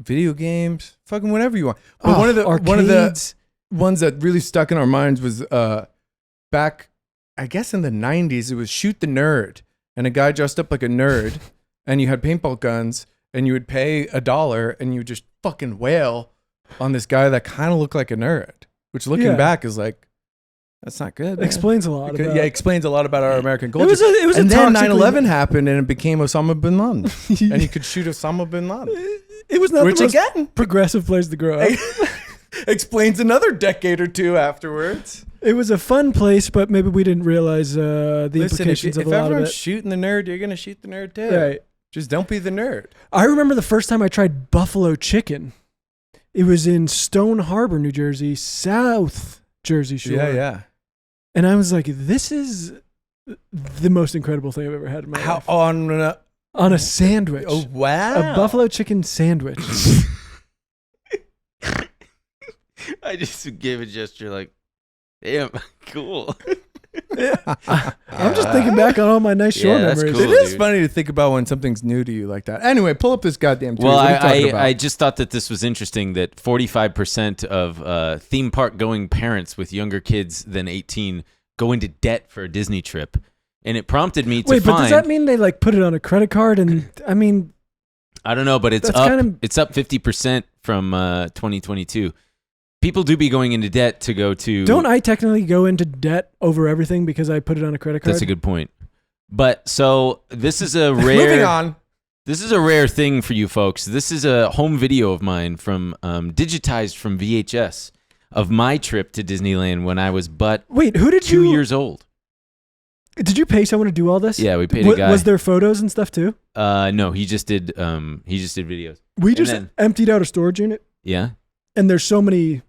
video games, fucking whatever you want. But Oh, one of the arcades. ones that really stuck in our minds was back, I guess in the 90s, it was Shoot the Nerd, and a guy dressed up like a nerd, and you had paintball guns, and you would pay $1, and you would just fucking wail on this guy that kind of looked like a nerd, which looking back is like, that's not good. Man. Explains a lot. Because, explains a lot about our American culture. It was and a then toxically- 9/11 happened, and it became Osama bin Laden, and you could shoot Osama bin Laden. It was not Which the most again progressive place to grow up. explains another decade or two afterwards. It was a fun place, but maybe we didn't realize the Listen, implications if of a lot of everyone's it. shooting the nerd, you're gonna shoot the nerd too. Right. Just don't be the nerd. I remember the first time I tried buffalo chicken. It was in Stone Harbor, New Jersey, South Jersey Shore. Yeah. And I was like, this is the most incredible thing I've ever had in my How life. on On a sandwich. Oh wow! A buffalo chicken sandwich. I just gave a gesture like, Damn, cool. I'm just thinking back on all my nice shore Yeah, that's memories. cool. It is dude. funny to think about when something's new to you like that. Anyway, pull up this goddamn tweet. Well, What are you talking about? I just thought that this was interesting that 45% of theme park going parents with younger kids than 18 go into debt for a Disney trip. And it prompted me to Wait, find... but does that mean they like put it on a credit card? And I mean, I don't know, but it's That's up. kind of- It's up 50% from 2022. People do be going into debt to go to. don't I technically go into debt over everything because I put it on a credit card? That's a good point. But so this is a Moving rare. on. This is a rare thing for you folks. This is a home video of mine from digitized from VHS of my trip to Disneyland when I was but Wait, who did 2 you? years old. Did you pay someone to do all this? Yeah, we paid a guy. Was there photos and stuff too? No, he just did videos. We just then- emptied out a storage unit, Yeah. and there's so many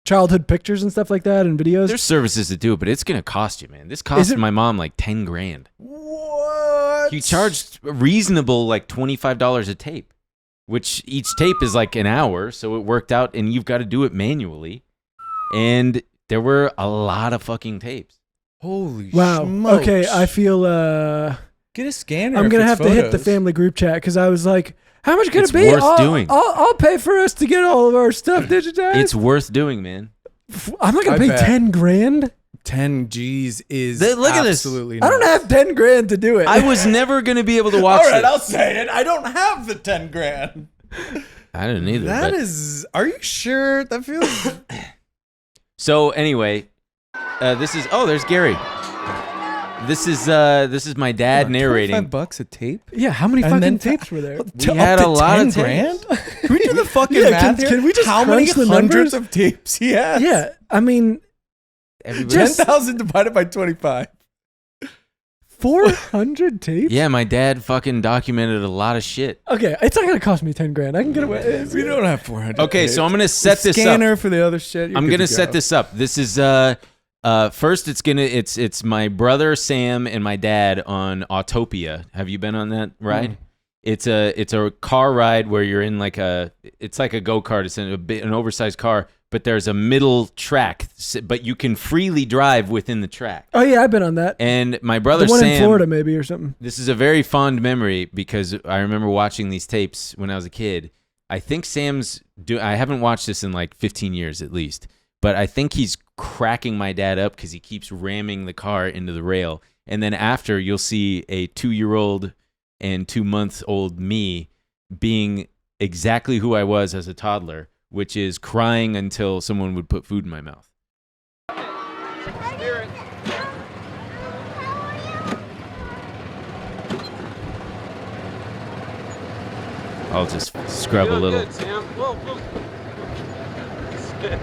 childhood pictures and stuff like that and videos. There's services that do it, but it's gonna cost you, man. This cost it- my mom like 10 grand. What? He charged reasonable like $25 a tape, which each tape is like an hour, so it worked out, and you've got to do it manually. And there were a lot of fucking tapes. Holy Wow. smokes. Okay, I feel Get a scanner. I'm if gonna it's have to hit the photos. family group chat because I was like, "How much could It's it be? worth doing. I'll pay for us to get all of our stuff digitized." It's worth doing, man. I'm not gonna I pay bet. 10 grand. 10 G's is Look at this. absolutely I don't nuts. have 10 grand to do it. I was never gonna be able to watch All right, it. I'll say it. I don't have the 10 grand. I didn't either. That but- is. Are you sure? That feels. So anyway, this is. Oh, there's Gary. This is my dad narrating. $25 a tape. Yeah, how many And fucking then tapes were there? We had a lot of grand. tapes. Can we do the fucking Yeah, math here? can we just How many crunch the hundreds numbers? of tapes he has? Yeah, I mean, Everybody- Just- 10,000 divided by 25. 400 tapes? Yeah, my dad fucking documented a lot of shit. Okay, it's not gonna cost me 10 grand. I can get away. We don't have 400. Okay, so I'm gonna set this up. Scanner for the other shit. I'm gonna set this up. This is first it's my brother Sam and my dad on Autopia. Have you been on that ride? It's a car ride where you're in like it's like a go-kart. It's an oversized car, but there's a middle track, but you can freely drive within the track. Oh yeah, I've been on that. And my brother The one Sam, in Florida, maybe or something. this is a very fond memory because I remember watching these tapes when I was a kid. I think I haven't watched this in like 15 years at least, but I think he's cracking my dad up because he keeps ramming the car into the rail. And then after, you'll see a 2-year-old and 2-month-old me being exactly who I was as a toddler, which is crying until someone would put food in my mouth. I'll just scrub a little. Good, Sam. Whoa, whoa. Sam.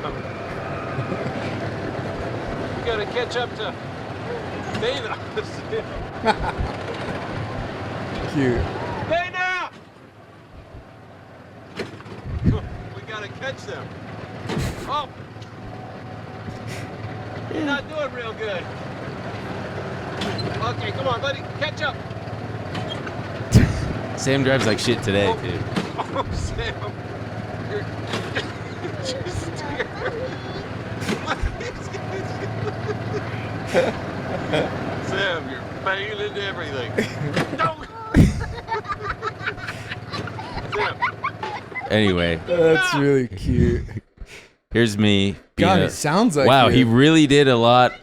You gotta catch up to Dana. Cute. Dana! We gotta catch them. Oh! You're not doing real good. Okay, come on, buddy. Catch up. Sam drives like shit today, too. Oh, Sam. You're just Sam, you're failing everything. No! Sam. Anyway, That's really cute. here's me. being God, a- it sounds like wow, you. he really did a lot.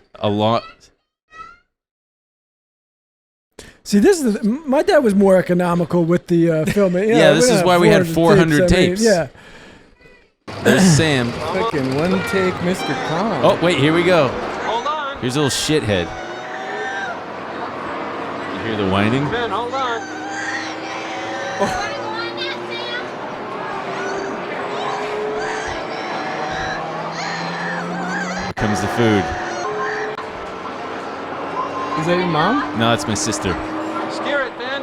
See, this is my dad was more economical with the filming. Yeah, this we is don't why have we had 400 I mean, tapes. yeah, There's Sam. Fucking one take, Mr. Khan. Oh, wait, here we go. Hold on. Here's a little shithead. You hear the whining? Ben, hold on. Here comes the food. Is that your mom? No, that's my sister. Steer it, Ben.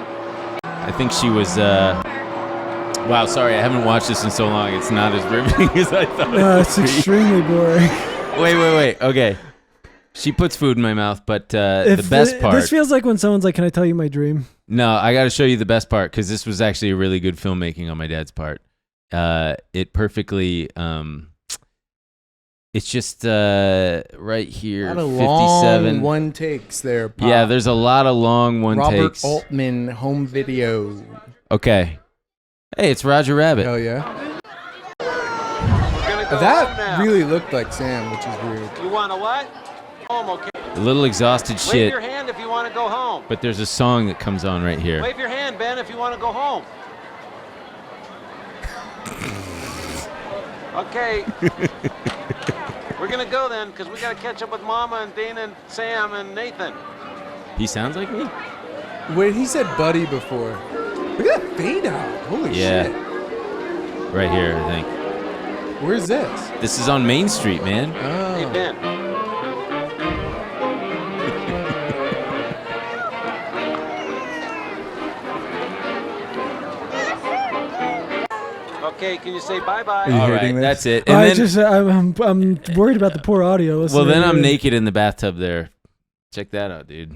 I think she was. Wow, sorry, I haven't watched this in so long. It's not as riveting as I thought no, it it's would be. extremely boring. Wait. Okay. She puts food in my mouth, but the best part. This feels like when someone's like, "Can I tell you my dream?" No, I got to show you the best part because this was actually a really good filmmaking on my dad's part. It perfectly It's just right here, A lot of 57. long one takes there, Pop. Yeah, there's a lot of long one Robert takes. Altman home video. Okay. Hey, it's Roger Rabbit. Hell yeah. We're gonna go home That now. really looked like Sam, which is weird. You want to what? Home, okay. A little exhausted Wave shit, your hand if you want to go home. but there's a song that comes on right here. Wave your hand, Ben, if you want to go home. Okay. We're going to go then, because we got to catch up with Mama and Dana and Sam and Nathan. He sounds like me? Wait, he said buddy before. Look at that fade out. Holy Yeah. shit. Right here, I think. Where's this? This is on Main Street, man. Hey, Oh. Ben. Okay, can you say bye-bye? You All hating right, this? that's it. And then, I'm worried about the poor audio. well, then I'm naked in the bathtub there. Check that out, dude.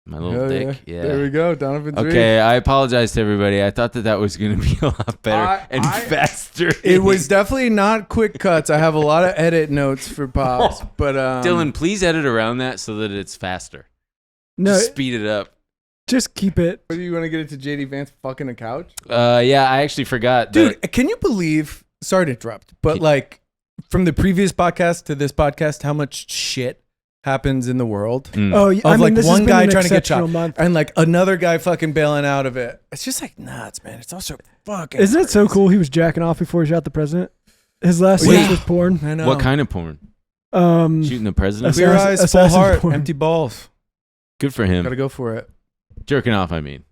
My little Hell dick. Yeah. There we go. Donovan's Okay, I apologize to everybody. I thought that was going to be a lot better and faster. It was definitely not quick cuts. I have a lot of edit notes for Pops, but Dylan, please edit around that so that it's faster. No, Just speed it up. just keep it. What, do you want to get into JD Vance fucking a couch? Yeah, I actually forgot. Dude, that- can you believe? Sorry to interrupt, but like from the previous podcast to this podcast, how much shit happens in the world? Mm. Oh, Of I mean, like this one has been guy an trying to get exceptional shot month. and like another guy fucking bailing out of it. It's just like nuts, man. It's also fucking. Isn't it so crazy. cool? He was jacking off before he shot the president. His last Yeah. speech was porn. I know. What kind of porn? Shooting the president? Clear eyes, full Assassin heart, porn. empty balls. Good for him. Gotta go for it. Jerking off, I mean.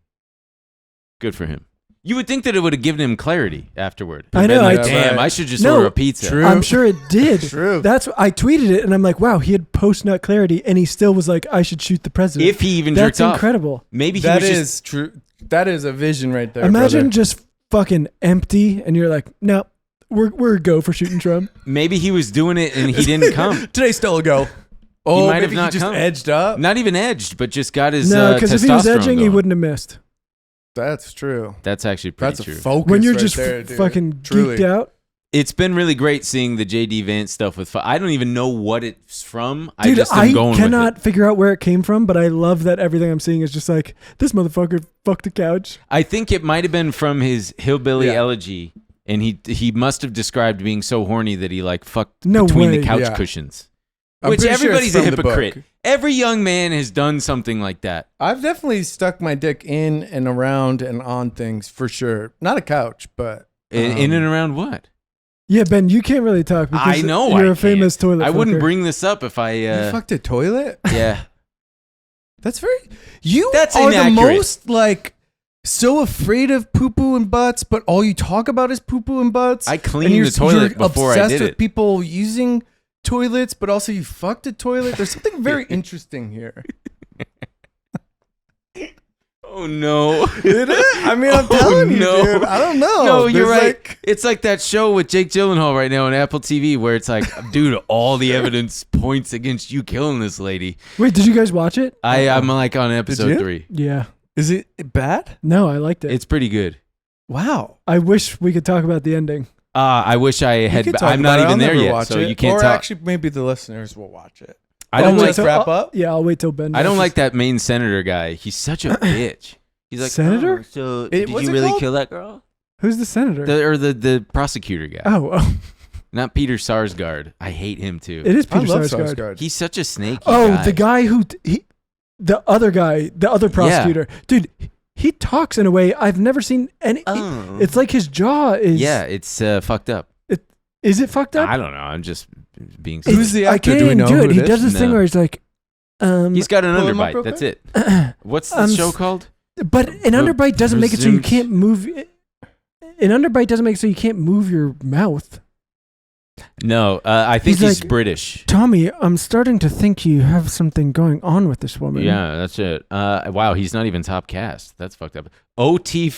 Good for him. You would think that it would have given him clarity afterward. I know, Been like, I- damn, right. I should just No, order a pizza. true. I'm sure it did. True. That's I tweeted it and I'm like, wow, he had post nut clarity and he still was like, I should shoot the president. If he even That's jerked off. incredible. Maybe he That was is just... true. That is a vision right there. Imagine brother. just fucking empty and you're like, no, we're a go for shooting Trump. Maybe he was doing it and he didn't come. Today's still a go. Oh, might have maybe not he just come. edged up. Not even edged, but just got his No, because if he was testosterone edging, he going. wouldn't have missed. That's true. That's actually pretty That's true. a focus. When you're right just there, dude. fucking Truly. geeked out. It's been really great seeing the JD Vance stuff with... I don't even know what it's from. Dude, I just I am going cannot with it. figure out where it came from, but I love that everything I'm seeing is just like, this motherfucker fucked a couch. I think it might have been from his hillbilly Yeah. elegy, and he must have described being so horny that he like fucked No between way. the couch Yeah. cushions. I'm Which pretty sure it's everybody's a from the book. hypocrite. Every young man has done something like that. I've definitely stuck my dick in and around and on things for sure. Not a couch, but In and around what? Yeah, Ben, you can't really talk because I know you're I a famous can't. toilet I wouldn't fucker. bring this up if I. you fucked a toilet. Yeah. That's very. You That's are inaccurate. the most like so afraid of poo poo and butts, but all you talk about is poo poo and butts. I And cleaned you're- the toilet you're before I obsessed did with it. people using toilets, but also you fucked a toilet. There's something very interesting here. Oh no. Is it? I mean, I'm Oh, telling you, no. dude. I don't know. No, you're There's, right. like- It's like that show with Jake Gyllenhaal right now on Apple TV where it's like, dude, all the evidence points against you killing this lady. Wait, did you guys watch it? I'm like on episode you? 3. Yeah. Is it bad? No, I liked it. It's pretty good. Wow. I wish we could talk about the ending. I wish I had. You could talk I'm not about it. even I'll there never yet, watch so it. you can't or talk. actually, maybe the listeners will watch it. I don't I'll like. wait till- wrap I'll- up? Yeah, I'll wait till Ben. I don't watches. like that main senator guy. He's such a bitch. He's like, Senator? "Oh, so It- did what's you it really called? kill that girl? Who's the senator? The prosecutor guy, oh, not Peter Sarsgaard. I hate him too. it is I Peter love Sarsgaard. Sarsgaard. He's such a snaky Oh, guy. the guy who the other guy, the other prosecutor, dude. He talks in a way I've never seen any. Oh. It's like his jaw is. Yeah, it's fucked up. Is it fucked up? I don't know. I'm just being. It's- Who's the I actor? can't Do we even know do who it. He it does is? this thing No. where he's like, He's got an Pull him up underbite. real That's quick. it. What's the show called? but an underbite doesn't make it so you presumed- can't move. An underbite doesn't make it so you can't move your mouth. No, I think He's he's like- British. Tommy, I'm starting to think you have something going on with this woman. Yeah, that's it. Wow, he's not even top cast. That's fucked up. Okay.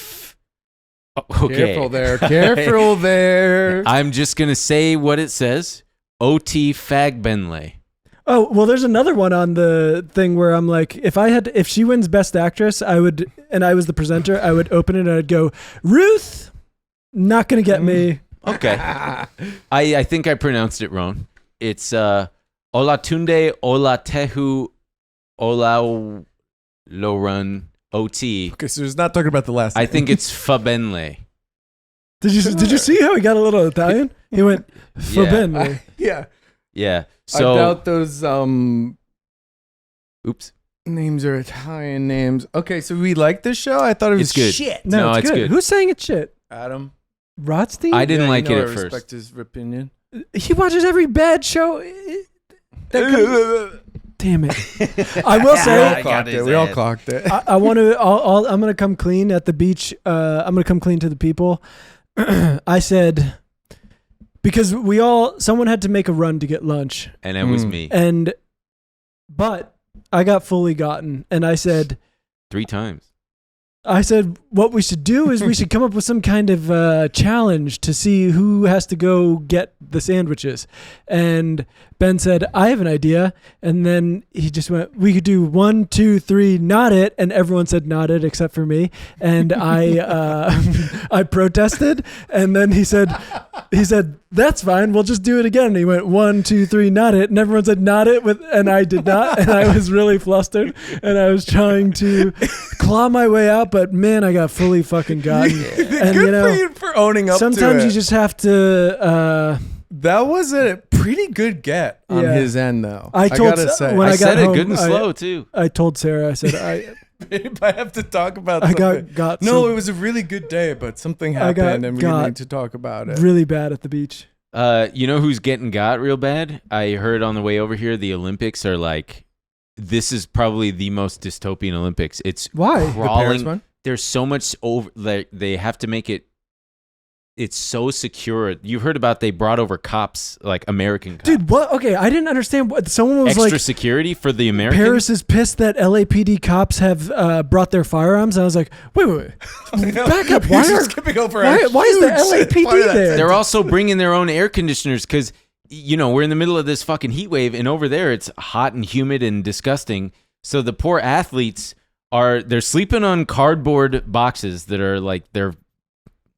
Careful there. Careful there. I'm just gonna say what it says. O.T. Fagbenley. Oh, well, there's another one on the thing where I'm like, if she wins Best Actress, I was the presenter, I would open it and I'd go, Ruth, not gonna get me. Okay. I think I pronounced it wrong. It's Olatunde Olatehu Olauloran OT. Okay, so he's not talking about the last name. I think it's Fabenle. Did you see how he got a little Italian? He went Fabenle. Yeah. Yeah. So I doubt those oops. names are Italian names. Okay, so we like this show? I thought it was It's good. shit. No, it's good. Who's saying it's shit? Adam. Rothstein? I didn't like you know it I at respect first. his opinion. He watches every bad show. Damn it! I will say, We all clocked it. I want to. I'm gonna come clean at the beach. I'm gonna come clean to the people. I said because someone had to make a run to get lunch, And it was me. but I got fully gotten, and I said 3 times. what we should do is we should come up with some kind of challenge to see who has to go get the sandwiches. And Ben said, I have an idea. And then he just went, we could do 1, 2, 3, not it. And everyone said not it except for me. And I protested. And then he said, that's fine. We'll just do it again. And he went 1, 2, 3, not it. And everyone said not it and I did not. And I was really flustered. And I was trying to claw my way out. But man, I got fully fucking gotten. And Good for you for owning up to it. sometimes you just have to. That was a pretty good get on Yeah. his end, though. I told gotta say. when I I got said it home, good and slow, too. I told Sarah. I said Babe, I have to talk about I something. got No, so it was a really good day, but something I happened and we got need to talk about it. really bad at the beach. You know who's getting got real bad? I heard on the way over here, the Olympics are like, this is probably the most dystopian Olympics. It's Why? The Paris crawling. one? There's so much over. Like, they have to make it. It's so secure. You've heard about they brought over cops, like American cops. Dude, what? Okay, I didn't understand what someone was Extra like. security for the Americans. Paris is pissed that LAPD cops have brought their firearms. And I was like, wait. Back up. Why You're are skipping over why a is the huge LAPD part of that there? They're also bringing their own air conditioners because, you know, we're in the middle of this fucking heat wave, and over there it's hot and humid and disgusting. So the poor athletes they're sleeping on cardboard boxes that are like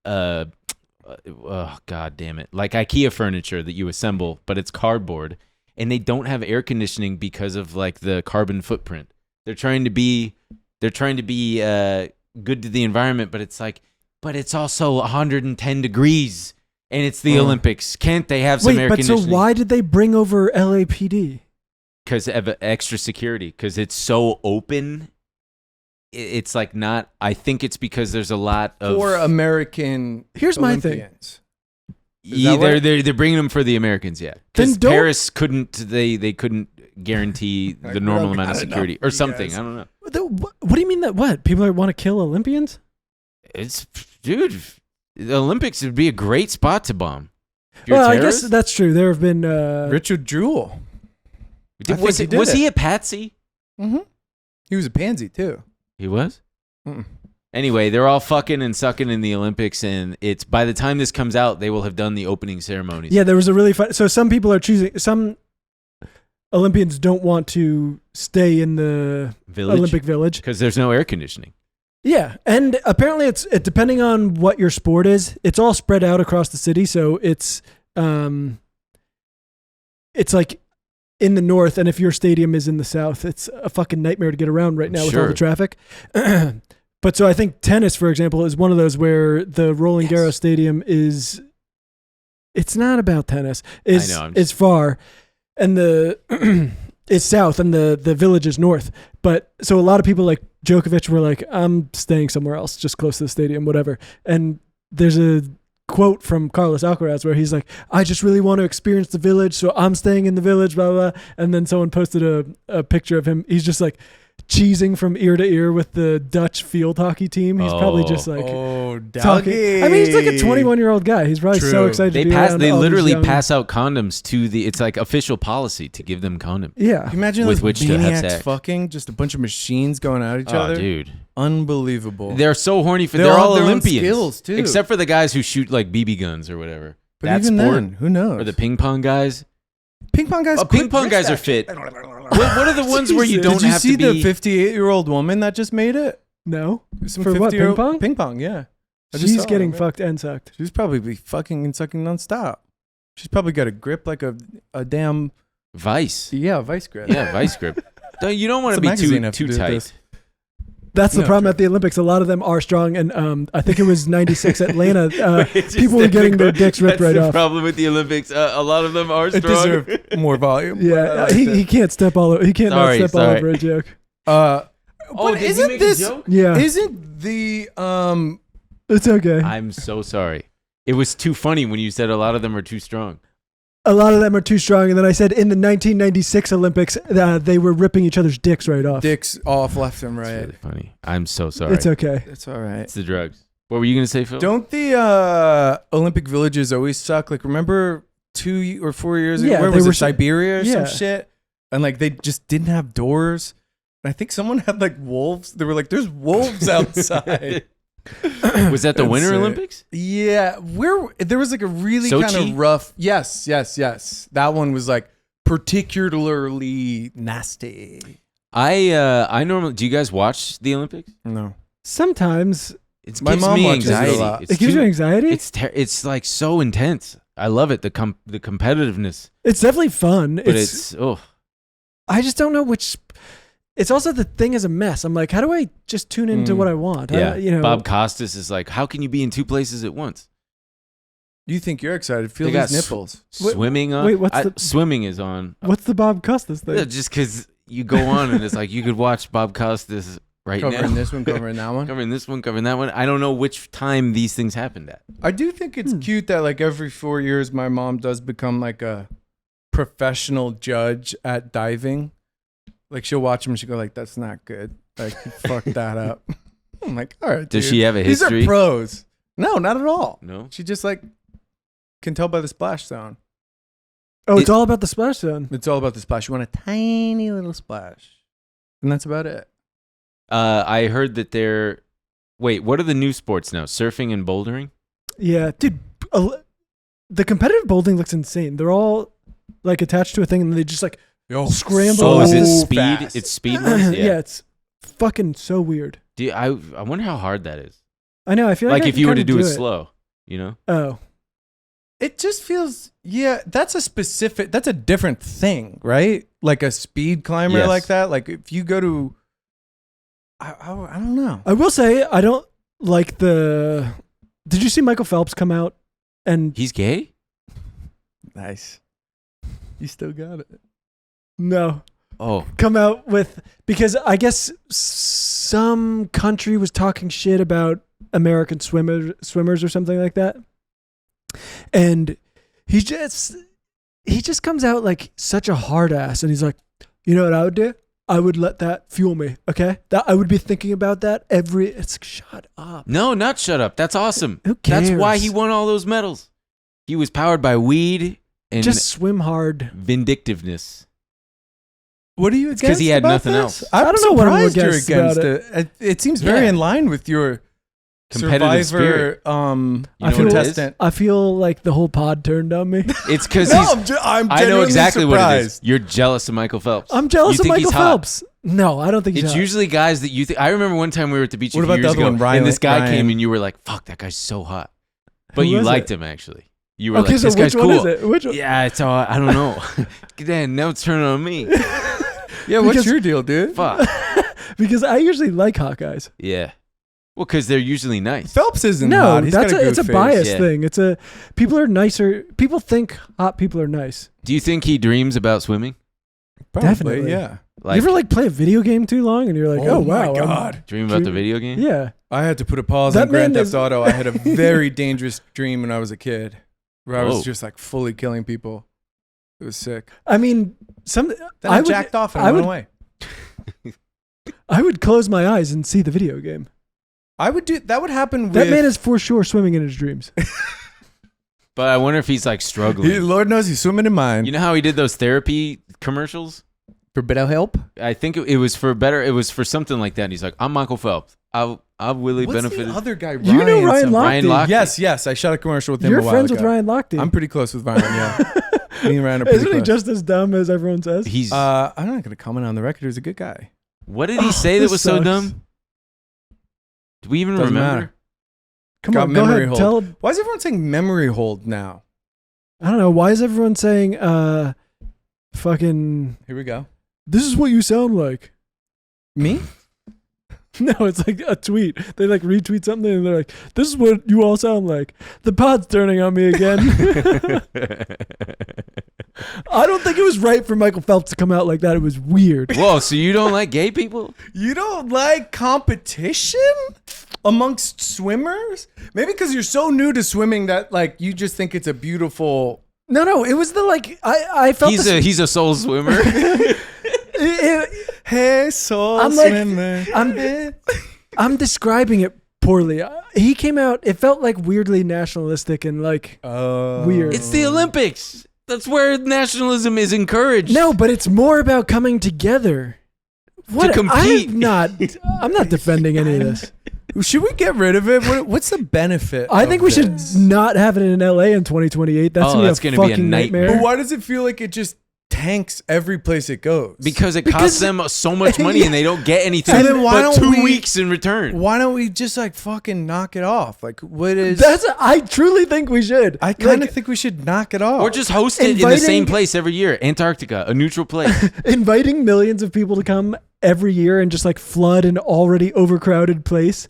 oh god damn it, like IKEA furniture that you assemble, but it's cardboard, and they don't have air conditioning because of like the carbon footprint. They're trying to be good to the environment, but it's also 110 degrees and it's the Olympics. Can't they have some air Wait, but so conditioning? why did they bring over LAPD? Because of extra security, because it's so open. It's like not. I think it's because there's a lot of For American Here's my thing. Olympians. Is that what- they're bringing them for the Americans, yeah. Then Because don't- Paris couldn't they couldn't guarantee Like, the we normal don't amount of got security enough or for you something. guys. I don't know. What do you mean that what? People want to kill Olympians? It's dude. The Olympics would be a great spot to bomb. If you're Well, a I guess terrorist. that's true. There have been Richard Jewell. I was think he was did he it. a patsy? Mm-hmm. He was a pansy, too. He was. Mm-mm. Anyway, they're all fucking and sucking in the Olympics, and it's by the time this comes out, they will have done the opening ceremonies. Yeah, there was a really fun. So some people are choosing. Some Olympians don't want to stay in the Olympic Village. because there's no air conditioning. Yeah, and apparently it's depending on what your sport is. It's all spread out across the city, so it's like in the north, and if your stadium is in the south, it's a fucking nightmare to get around right now with all Sure. the traffic. But so I think tennis, for example, is one of those where the Roland Garros Stadium is. It's not about tennis. It's, I know, it's far, and it's south, and the village is north. But so a lot of people like Djokovic were like, I'm staying somewhere else, just close to the stadium, whatever. And there's a quote from Carlos Alcaraz where he's like, I just really want to experience the village, so I'm staying in the village, blah, blah, blah. And then someone posted a picture of him. He's just like cheesing from ear to ear with the Dutch field hockey team. He's probably just like talking. doggy. I mean, he's like a 21-year-old guy. He's probably so True. excited They to be around They all these literally young- pass out condoms to the. It's like official policy to give them condoms. Yeah. Can you imagine with those which to have maniacs sex. fucking? Just a bunch of machines going at each Oh, other? dude, Unbelievable. they're so horny for. They They're all all have their own Olympians, skills, too. except for the guys who shoot like BB guns or whatever. but that even sport then, who knows? or the ping pong guys. ping pong guys. Ping pong guys are fit. What are the ones where you Jesus. don't Did you have see to be? the 58-year-old woman that just made it? No. Some For what, 50-year-old ping pong? Ping pong, yeah. She's getting fucked and sucked. She's probably be fucking and sucking nonstop. She's probably got a grip like a damn vice. Yeah, vice grip. Yeah, vice grip. You don't want to be too tight. That's the problem at the Olympics. A lot of them are strong, and I think it was '96 Atlanta. People were getting their dicks ripped right off. That's the problem with the Olympics. A lot of them are strong. It deserves more volume. Yeah, he can't step all over. He can't not step all over a joke. But did you make a joke? Yeah, isn't the It's okay. I'm so sorry. It was too funny when you said a lot of them are too strong. A lot of them are too strong, and then I said in the 1996 Olympics, they were ripping each other's dicks right off. Dicks off left and right. It's really funny. I'm so sorry. It's okay. It's all right. It's the drugs. What were you gonna say, Phil? Don't the Olympic villages always suck? Like, remember 2 or 4 years ago? Yeah, where they was were it? Siberia or yeah. some shit? And like they just didn't have doors. And I think someone had like wolves. They were like, "There's wolves outside." Was that the Winter Olympics? Yeah, there was like a really Sochi? kind of rough. Yes. That one was like particularly nasty. I normally. Do you guys watch the Olympics? No. Sometimes It My gives mom me watches it a anxiety. lot. It's it gives too- you anxiety. It's like so intense. I love it. The competitiveness, It's definitely fun. but it's I just don't know which. It's also the thing is a mess. I'm like, how do I just tune into what I want? yeah. Bob Costas is like, how can you be in two places at once? You think you're excited? Feel They got these nipples. Swimming on. wait, what's the- swimming is on? What's the Bob Costas thing? Yeah, just because you go on and it's like you could watch Bob Costas right Covering now. this one, covering that one. Covering this one, covering that one. I don't know which time these things happened at. I do think it's cute that like every 4 years my mom does become like a professional judge at diving. Like she'll watch them and she'll go like, "That's not good. Like you fucked that up." I'm like, "All right." Does dude. she have a history? These are pros. No, not at all. No. She just like can tell by the splash zone. Oh, it's all about the splash zone. It's all about the splash. You want a tiny little splash, and that's about it. I heard that they're. Wait, what are the new sports now? Surfing and bouldering? Yeah, dude. The competitive bowling looks insane. They're all like attached to a thing, and they just like scramble. Oh, is it so speed? fast. It's speed ones? Yeah, it's fucking so weird. I wonder how hard that is. I know. I feel like I If can you were to kinda do it slow, you know? Oh, It just feels, that's a different thing, right? Like a speed climber Yes. like that. Like if you go to, I don't know. I will say I don't like the. Did you see Michael Phelps come out and He's gay? Nice. You still got it. no Oh. come out with because I guess some country was talking shit about American swimmers or something like that, and he just comes out like such a hard ass, and he's like, you know what I would do? I would let that fuel me. Okay, that I would be thinking about that every. It's like, shut up. No, not shut up. That's awesome. Who That's why cares? he won all those medals. He was powered by weed and Just swim hard. vindictiveness. What are you against? 'cause he had about nothing this? else. I'm I don't know what I'm surprised you're against against about it. It seems very Yeah. in line with your Competitive Survivor spirit. You know what it contestant. I feel like the whole pod turned on me. It's because No, he's. I'm I know genuinely exactly what it is. surprised. You're jealous of Michael Phelps. I'm jealous You of think he's Michael hot. Phelps. No, I don't think he's It's hot. usually guys that you think. I remember one time we were at the beach What a few about the years other ago, one, Ryan- and this guy Ryan? came and you were like, "Fuck, that guy's so hot," but Who you was liked it? him actually. You were Okay, like, so "This guy's which cool." one is it? Which one? Yeah, it's all. I don't know. Damn, now it's turning on me. Yeah, what's Because- your deal, dude? Fuck. Because I usually like hot guys. Yeah. Well, because they're usually nice. Phelps isn't No, hot. He's that's got a it's a good face. bias Yeah. thing. It's a people are nicer. People think hot people are nice. Do you think he dreams about swimming? Probably, Definitely. yeah. Like, you ever like play a video game too long and you're like, oh, my wow, God. dream about the video game? Yeah. I had to put a pause That on Grand man Theft is- Auto. I had a very dangerous dream when I was a kid where I Whoa. was just like fully killing people. It was sick. I mean, Then I jacked off and I went would- away. I would close my eyes and see the video game. I would do that. Would happen. That with, man is for sure swimming in his dreams. But I wonder if he's like struggling. Lord knows he's swimming in mine. You know how he did those therapy commercials? For better help. I think it was for better. It was for something like that. And he's like, "I'm Michael Phelps. I've really What's benefited." the other guy? You know Ryan something. Lochte. Ryan Lochte. Yes. I shot a commercial with him. You're a while friends ago. with Ryan Lochte. I'm pretty close with Ryan. Yeah. Me and Ryan are pretty Isn't he close. just as dumb as everyone says? He's. I'm not going to comment on the record. He's a good guy. What did he Oh, say that this was so sucks. dumb? Do we even Doesn't remember? matter. Come Got on, go memory ahead. hold. Tell. Why is everyone saying memory hold now? I don't know. Why is everyone saying fucking? Here we go. This is what you sound like. Me? No, it's like a tweet. They like retweet something and they're like, "This is what you all sound like." The pod's turning on me again. I don't think it was right for Michael Phelps to come out like that. It was weird. Whoa, so you don't like gay people? You don't like competition amongst swimmers? Maybe because you're so new to swimming that like you just think it's a beautiful. No, it was the like I felt He's a soul swimmer. Hey, soul I'm like- swimmer. I'm describing it poorly. He came out. It felt like weirdly nationalistic and like weird. It's the Olympics. That's where nationalism is encouraged. No, but it's more about coming together. What? compete. I'm not defending any of this. Should we get rid of it? What's the benefit? I think of we should this? not have it in LA in 2028. That's that's gonna gonna be a be a fucking nightmare. nightmare. But why does it feel like it just tanks every place it goes? Because it costs them so much money and they don't get anything So then why but don't 2 we- weeks in return. Why don't we just like fucking knock it off? Like what is? I truly think we should. I kind of Like, think we should knock it off. Or just host it in the Inviting- same place every year. Antarctica, a neutral place. inviting millions of people to come every year and just like flood an already overcrowded place.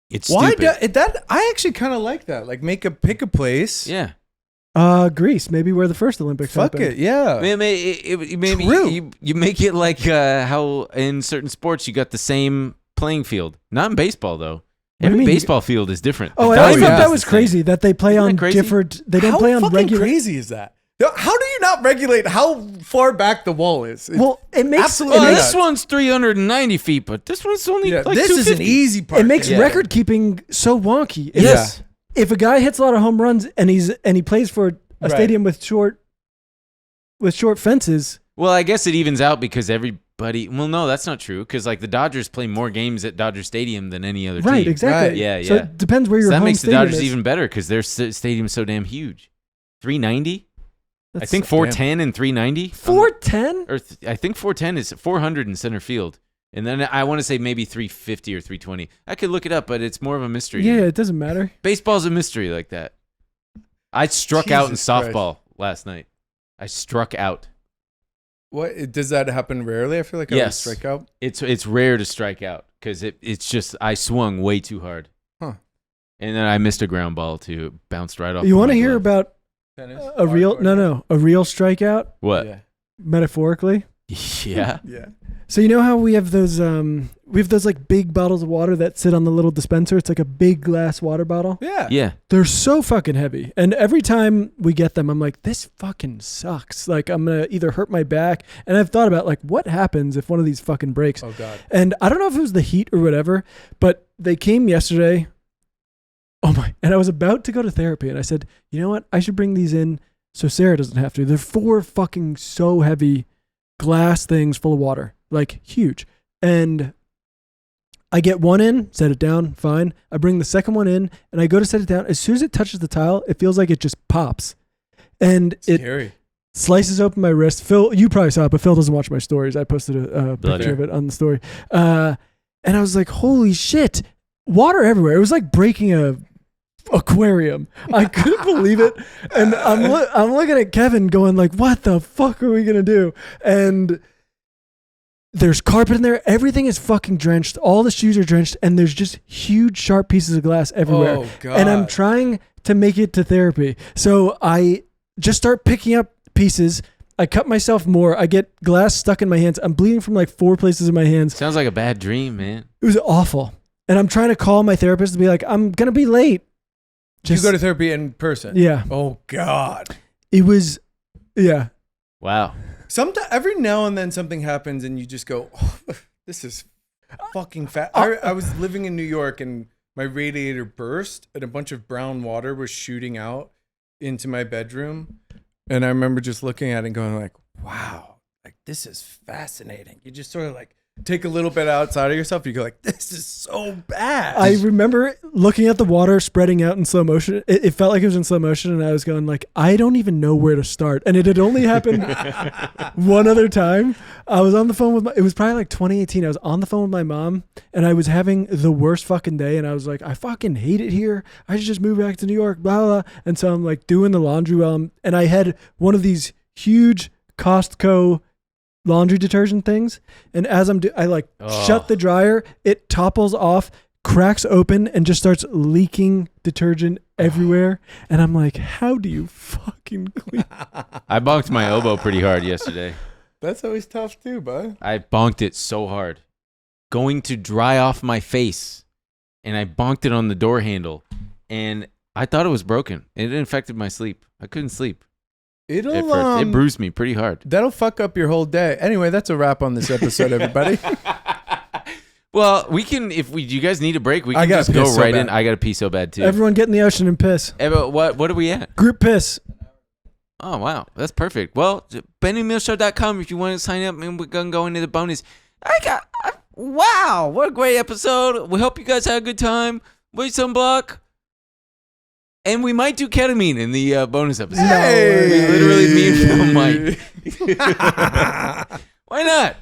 It's why stupid. that? I actually kind of like that. Like pick a place. Yeah. Greece, maybe where the first Olympics Fuck happened. it. Yeah. Maybe True. you make it like how in certain sports you got the same playing field. Not in baseball though. What do you Every mean? baseball field is different. Oh, The I always diamond thought is that the was same. crazy that they play Isn't on that crazy? different. They don't How play on fucking regular. crazy is that? How do you not regulate how far back the wall is? Well, it makes Absolutely it Well, makes, nuts. this one's 390 feet, but this one's only Yeah, like this is an 250. easy part. it makes Yeah. record keeping so wonky. If- Yes. If a guy hits a lot of home runs and he plays for a Right. stadium with short fences, Well, I guess it evens out because everybody. Well, no, that's not true because like the Dodgers play more games at Dodger Stadium than any other right? team. Exactly. Right, yeah, So yeah. it depends where your So that home makes the stadium Dodgers is. even better because their stadium's so damn huge. 390. I That's- think 410 and 390. 410. Or I think 410 is 400 in center field. And then I want to say maybe 350 or 320. I could look it up, but it's more of a mystery. to Yeah, me. it doesn't matter. Baseball's a mystery like that. I struck out in Jesus Christ. softball last night. I struck out. What does that happen rarely? I feel like I Yes. always strike out. It's rare to strike out because it's just I swung way too hard. Huh. And then I missed a ground ball too. It bounced right off. You want to hear about Tennis, a real hardcore. a real strikeout what? Yeah. metaphorically? Yeah. Yeah. So you know how we have those like big bottles of water that sit on the little dispenser? It's like a big glass water bottle. Yeah. Yeah. They're so fucking heavy. And every time we get them, I'm like, this fucking sucks. Like I'm going to either hurt my back. And I've thought about like what happens if one of these fucking breaks. Oh God. And I don't know if it was the heat or whatever, but they came yesterday. Oh my. And I was about to go to therapy and I said, you know what? I should bring these in so Sarah doesn't have to. They're 4 fucking so heavy glass things full of water. Like huge. And I get one in, set it down, fine. I bring the second one in and I go to set it down. As soon as it touches the tile, it feels like it just pops. And it Scary. slices open my wrist. Phil, you probably saw it, but Phil doesn't watch my stories. I posted a Bloody. picture of it on the story. And I was like, holy shit, water everywhere. It was like breaking a aquarium. I couldn't believe it. And I'm looking at Kevin going like, what the fuck are we going to do? And there's carpet in there. Everything is fucking drenched. All the shoes are drenched. And there's just huge sharp pieces of glass everywhere. Oh God. And I'm trying to make it to therapy. So I just start picking up pieces. I cut myself more. I get glass stuck in my hands. I'm bleeding from like 4 places in my hands. Sounds like a bad dream, man. It was awful. And I'm trying to call my therapist to be like, I'm going to be late. You go to therapy in person. Yeah. Oh God. It was, yeah. Wow. Sometimes every now and then something happens and you just go, oh, this is fucking fat. I was living in New York and my radiator burst and a bunch of brown water was shooting out into my bedroom. And I remember just looking at it and going like, wow, like this is fascinating. You just sort of like take a little bit outside of yourself, you go like, this is so bad. I remember looking at the water spreading out in slow motion. It felt like it was in slow motion, and I was going like, I don't even know where to start. And it had only happened one other time. I was on the phone with it was probably like 2018. I was on the phone with my mom, and I was having the worst fucking day, and I was like, I fucking hate it here. I should just move back to New York, blah, blah. And so I'm like doing the laundry and I had one of these huge Costco laundry detergent things, and as I shut the dryer, it topples off, cracks open, and just starts leaking detergent everywhere. And I'm like, how do you fucking clean? I bonked my elbow pretty hard yesterday. That's always tough too, bud. I bonked it so hard, going to dry off my face, and I bonked it on the door handle, and I thought it was broken. It infected my sleep. I couldn't sleep. It bruised me pretty hard. That'll fuck up your whole day. Anyway, that's a wrap on this episode, everybody. Well, we can, do you guys need a break? We can just go right in. I got to pee so bad too. Everyone get in the ocean and piss. What are we at? Group piss. Oh, wow. That's perfect. Well, BennyMillshow.com if you want to sign up, and we're going to go into the bonus. Wow, what a great episode. We hope you guys had a good time. Wait, sunblock. And we might do ketamine in the bonus episode. Hey! We literally mean from Mike. Why not?